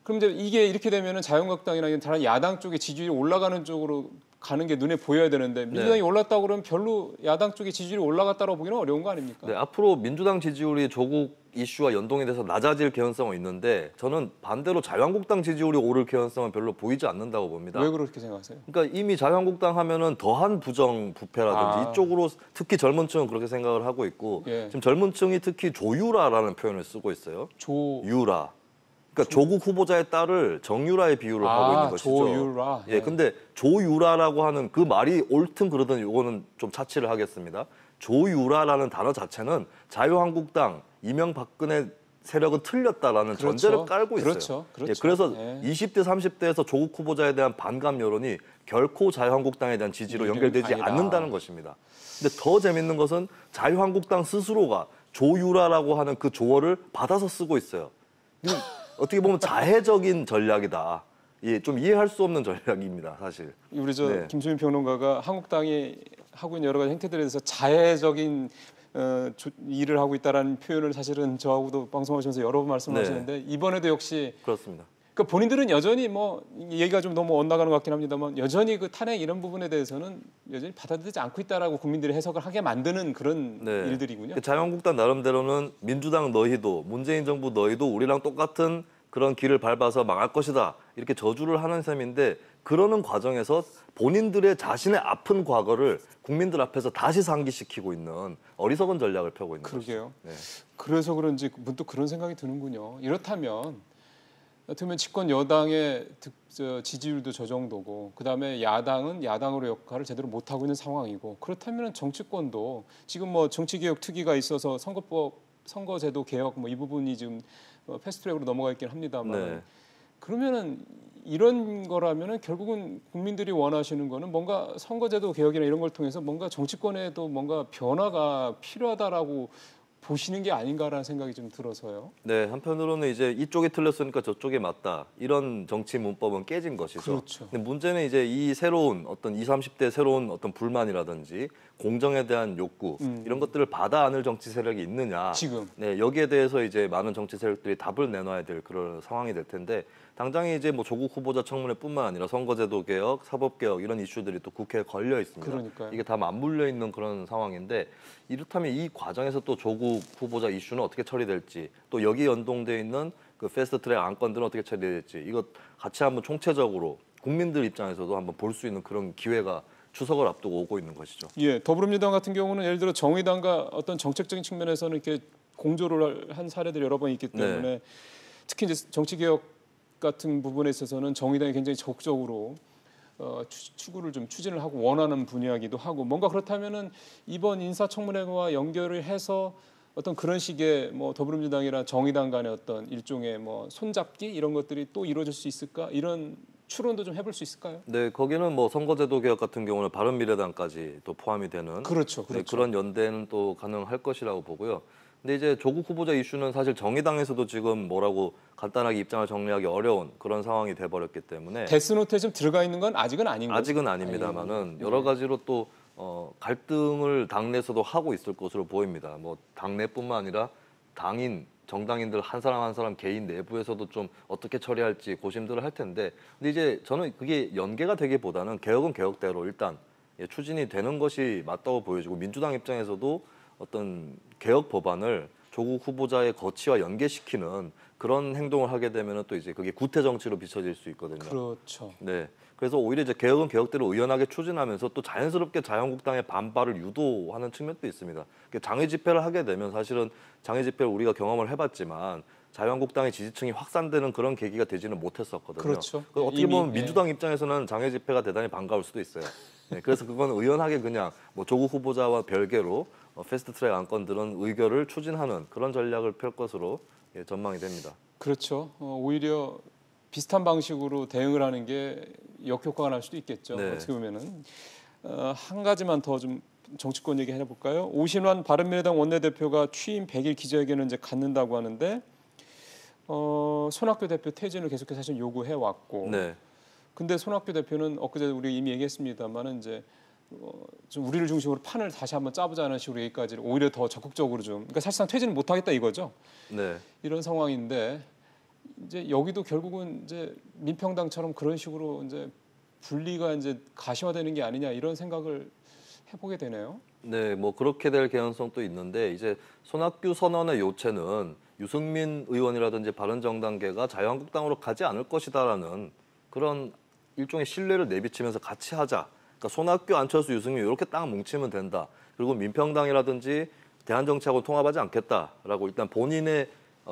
그럼 이제 이게 이렇게 되면은 자유한국당이나 다른 야당 쪽의 지지율이 올라가는 쪽으로 가는 게 눈에 보여야 되는데 민주당이 올랐다고 그러면 별로 야당 쪽의 지지율이 올라갔다고 보기는 어려운 거 아닙니까? 네, 앞으로 민주당 지지율이 조국 이슈와 연동이 돼서 낮아질 개연성은 있는데 저는 반대로 자유한국당 지지율이 오를 개연성은 별로 보이지 않는다고 봅니다. 왜 그렇게 생각하세요? 그러니까 이미 자유한국당 하면은 더한 부정 부패라든지 이쪽으로 특히 젊은 층은 그렇게 생각을 하고 있고 지금 젊은 층이 특히 조유라라는 표현을 쓰고 있어요. 조유라. 그러니까 조국 후보자의 딸을 정유라에 비유를 하고 있는 것이죠. 조유라. 예, 근데 조유라라고 하는 그 말이 옳든 그러든 이거는 좀 차치를 하겠습니다. 조유라라는 단어 자체는 자유한국당, 이명박근혜 세력은 틀렸다라는 전제를 깔고 있어요. 예, 그래서 20대, 30대에서 조국 후보자에 대한 반감 여론이 결코 자유한국당에 대한 지지로 연결되지 않는다는 것입니다. 근데 더 재밌는 것은 자유한국당 스스로가 조유라라고 하는 그 조어를 받아서 쓰고 있어요. 어떻게 보면 자해적인 전략이다. 예, 좀 이해할 수 없는 전략입니다, 사실. 우리 김수민 평론가가 한국당이 하고 있는 여러 가지 행태들에 대해서 자해적인 일을 하고 있다라는 표현을 사실은 저하고도 방송하시면서 여러 번 말씀하시는데 이번에도 역시 그렇습니다. 그러니까 본인들은 여전히 뭐 얘기가 좀 너무 엇나가는 것 같긴 합니다만 여전히 그 탄핵 이런 부분에 대해서는 여전히 받아들이지 않고 있다라고 국민들이 해석을 하게 만드는 그런 일들이군요. 자유한국당 나름대로는 민주당 너희도 문재인 정부 너희도 우리랑 똑같은 그런 길을 밟아서 망할 것이다 이렇게 저주를 하는 셈인데 그러는 과정에서 본인들의 자신의 아픈 과거를 국민들 앞에서 다시 상기시키고 있는 어리석은 전략을 펴고 있는 거죠. 그러게요. 그래서 그런지 문득 그런 생각이 드는군요. 이렇다면 어쩌면 집권 여당의 지지율도 저 정도고 그다음에 야당은 야당으로 역할을 제대로 못하고 있는 상황이고 그렇다면 정치권도 지금 뭐 정치개혁 특위가 있어서 선거제도 개혁 뭐 이 부분이 지금 패스트트랙으로 넘어가 있긴 합니다만 네. 그러면은 이런 거라면은 결국은 국민들이 원하시는 거는 뭔가 선거제도 개혁이나 이런 걸 통해서 뭔가 정치권에도 뭔가 변화가 필요하다라고 보시는 게 아닌가라는 생각이 좀 들어서요. 네, 한편으로는 이제 이쪽이 틀렸으니까 저쪽이 맞다. 이런 정치 문법은 깨진 것이죠. 그렇죠. 근데 문제는 이제 이 새로운 어떤 20, 30대 새로운 어떤 불만이라든지 공정에 대한 욕구 이런 것들을 받아 안을 정치 세력이 있느냐. 지금. 네, 여기에 대해서 이제 많은 정치 세력들이 답을 내놔야 될 그런 상황이 될 텐데 당장에 이제 뭐 조국 후보자 청문회뿐만 아니라 선거제도 개혁, 사법 개혁 이런 이슈들이 또 국회에 걸려 있습니다. 그러니까요. 이게 다 맞물려 있는 그런 상황인데 이렇다면 이 과정에서 또 조국 후보자 이슈는 어떻게 처리될지 또 여기 연동돼 있는 그 패스트트랙 안건들은 어떻게 처리될지 이거 같이 한번 총체적으로 국민들 입장에서도 한번 볼 수 있는 그런 기회가 추석을 앞두고 오고 있는 것이죠. 예, 더불어민주당 같은 경우는 예를 들어 정의당과 어떤 정책적인 측면에서는 이렇게 공조를 한 사례들이 여러 번 있기 때문에 네. 특히 이제 정치개혁 같은 부분에 있어서는 정의당이 굉장히 적극적으로 추구를 좀 추진을 하고 원하는 분야이기도 하고 뭔가 그렇다면은 이번 인사청문회와 연결을 해서 어떤 그런 식의 뭐 더불어민주당이나 정의당 간의 어떤 일종의 뭐 손잡기 이런 것들이 또 이루어질 수 있을까 이런 추론도 좀 해볼 수 있을까요? 네, 거기는 뭐 선거제도 개혁 같은 경우는 바른미래당까지 또 포함이 되는 그렇죠, 네, 그렇죠. 그런 연대는 또 가능할 것이라고 보고요. 근데 이제 조국 후보자 이슈는 사실 정의당에서도 지금 뭐라고 간단하게 입장을 정리하기 어려운 그런 상황이 돼버렸기 때문에 데스노트에 좀 들어가 있는 건 아직은 아닌 거죠? 아직은 아닙니다만은 여러 가지로 또 갈등을 당내에서도 하고 있을 것으로 보입니다. 뭐 당내뿐만 아니라 당인 정당인들 한 사람 한 사람 개인 내부에서도 좀 어떻게 처리할지 고심들을 할 텐데 근데 이제 저는 그게 연계가 되기보다는 개혁은 개혁대로 일단 추진이 되는 것이 맞다고 보여지고 민주당 입장에서도 어떤 개혁 법안을 조국 후보자의 거취와 연계시키는 그런 행동을 하게 되면 또 이제 그게 구태 정치로 비춰질 수 있거든요. 그렇죠. 네. 그래서 오히려 이제 개혁은 개혁대로 의연하게 추진하면서 또 자연스럽게 자유한국당의 반발을 유도하는 측면도 있습니다. 장외 집회를 하게 되면 사실은 장외 집회를 우리가 경험을 해봤지만 자유한국당의 지지층이 확산되는 그런 계기가 되지는 못했었거든요. 그렇죠. 어떻게 보면 민주당 입장에서는 장외 집회가 대단히 반가울 수도 있어요. 네, 그래서 그건 의연하게 그냥 뭐 조국 후보자와 별개로 패스트트랙 안건들은 의결을 추진하는 그런 전략을 펼 것으로 전망이 됩니다. 그렇죠. 오히려 비슷한 방식으로 대응을 하는 게 역효과가 날 수도 있겠죠. 네. 어떻게 보면은 한 가지만 더 좀 정치권 얘기 해볼까요? 오신환 바른미래당 원내대표가 취임 100일 기자회견을 이제 갖는다고 하는데 손학규 대표 퇴진을 계속해서 사실 요구해 왔고. 네. 근데 손학규 대표는 엊그제 우리 이미 얘기했습니다만은 이제 좀 우리를 중심으로 판을 다시 한번 짜보자는 식으로 얘기까지 오히려 더 적극적으로 좀 그러니까 사실상 퇴진을 못 하겠다 이거죠. 네. 이런 상황인데 이제 여기도 결국은 이제 민평당처럼 그런 식으로 이제 분리가 이제 가시화되는 게 아니냐 이런 생각을 해보게 되네요. 네, 뭐 그렇게 될 개연성도 있는데 이제 손학규 선언의 요체는 유승민 의원이라든지 바른정당계가 자유한국당으로 가지 않을 것이다라는 그런 일종의 신뢰를 내비치면서 같이 하자. 그러니까 손학규, 안철수, 유승민 이렇게 딱 뭉치면 된다. 그리고 민평당이라든지 대한정치하고 통합하지 않겠다라고 일단 본인의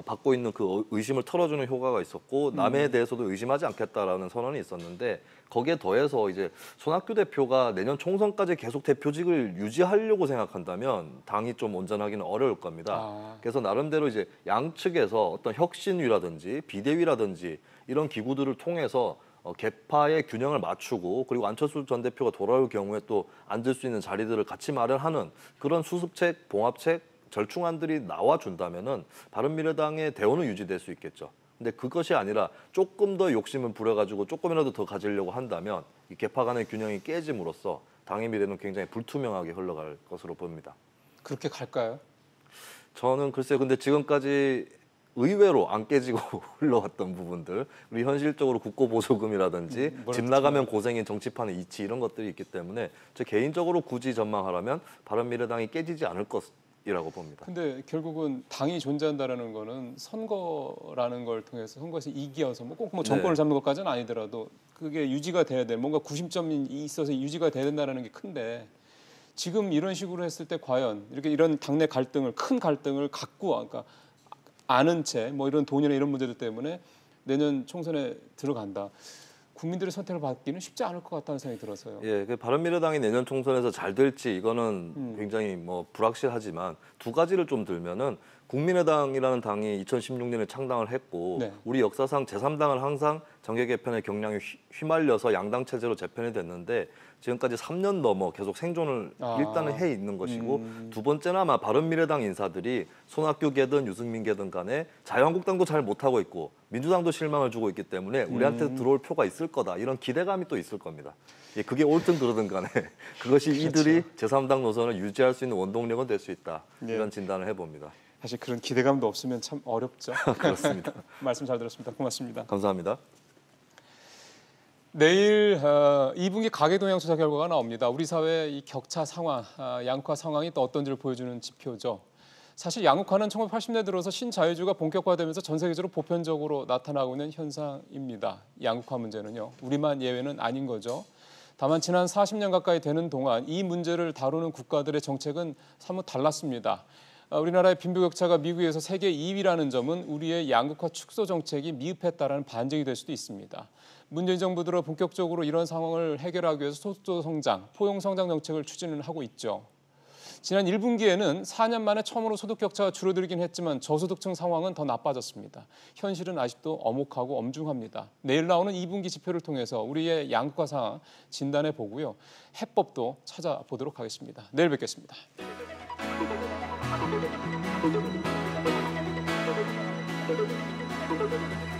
받고 있는 그 의심을 털어주는 효과가 있었고 남에 대해서도 의심하지 않겠다라는 선언이 있었는데 거기에 더해서 이제 손학규 대표가 내년 총선까지 계속 대표직을 유지하려고 생각한다면 당이 좀 온전하기는 어려울 겁니다. 그래서 나름대로 이제 양측에서 어떤 혁신위라든지 비대위라든지 이런 기구들을 통해서 개파의 균형을 맞추고 그리고 안철수 전 대표가 돌아올 경우에 또 앉을 수 있는 자리들을 같이 마련하는 그런 수습책, 봉합책, 절충안들이 나와준다면은 바른미래당의 대우는 유지될 수 있겠죠. 근데 그것이 아니라 조금 더 욕심을 부려가지고 조금이라도 더 가지려고 한다면 이 개파 간의 균형이 깨짐으로써 당의 미래는 굉장히 불투명하게 흘러갈 것으로 보입니다. 그렇게 갈까요? 저는 글쎄요. 근데 지금까지 의외로 안 깨지고 흘러왔던 부분들, 우리 현실적으로 국고보조금이라든지 집 나가면 고생인 정치판의 이치 이런 것들이 있기 때문에 저 개인적으로 굳이 전망하라면 바른미래당이 깨지지 않을 것이라고 봅니다. 근데 결국은 당이 존재한다라는 거는 선거라는 걸 통해서 선거에서 이겨서 뭐 꼭 뭐 정권을 잡는 것까지는 아니더라도 그게 유지가 돼야 돼. 뭔가 구심점이 있어서 유지가 돼야 된다는 게 큰데 지금 이런 식으로 했을 때 과연 이렇게 이런 당내 갈등을 큰 갈등을 갖고 그러니까 아는 채 뭐 이런 돈이나 이런 문제들 때문에 내년 총선에 들어간다. 국민들의 선택을 받기는 쉽지 않을 것 같다는 생각이 들어서요. 예, 그 바른미래당이 내년 총선에서 잘 될지 이거는 굉장히 뭐 불확실하지만 두 가지를 좀 들면은 국민의당이라는 당이 2016년에 창당을 했고 네. 우리 역사상 제3당은 항상 정계 개편의 경향에 휘말려서 양당 체제로 재편이 됐는데 지금까지 3년 넘어 계속 생존을 일단은 해 있는 것이고 두 번째는 아마 바른미래당 인사들이 손학규계든 유승민계든 간에 자유한국당도 잘 못하고 있고 민주당도 실망을 주고 있기 때문에 우리한테 들어올 표가 있을 거다 이런 기대감이 또 있을 겁니다. 예, 그게 옳든 그러든 간에 그것이 이들이 제3당 노선을 유지할 수 있는 원동력은 될 수 있다. 이런 진단을 해봅니다. 사실 그런 기대감도 없으면 참 어렵죠. 그렇습니다. 말씀 잘 들었습니다. 고맙습니다. 감사합니다. 내일 2분기 가계동향 조사 결과가 나옵니다. 우리 사회의 이 격차 상황, 양극화 상황이 또 어떤지를 보여주는 지표죠. 사실 양극화는 1980년대 들어서 신자유주의가 본격화되면서 전 세계적으로 보편적으로 나타나고 있는 현상입니다. 양극화 문제는요. 우리만 예외는 아닌 거죠. 다만 지난 40년 가까이 되는 동안 이 문제를 다루는 국가들의 정책은 사뭇 달랐습니다. 우리나라의 빈부격차가 미국에서 세계 2위라는 점은 우리의 양극화 축소 정책이 미흡했다라는 반증이 될 수도 있습니다. 문재인 정부 들어 본격적으로 이런 상황을 해결하기 위해서 소득 성장, 포용 성장 정책을 추진을 하고 있죠. 지난 1분기에는 4년 만에 처음으로 소득 격차가 줄어들긴 했지만 저소득층 상황은 더 나빠졌습니다. 현실은 아직도 엄혹하고 엄중합니다. 내일 나오는 2분기 지표를 통해서 우리의 양극화 상황 진단해 보고요. 해법도 찾아보도록 하겠습니다. 내일 뵙겠습니다. Thank you.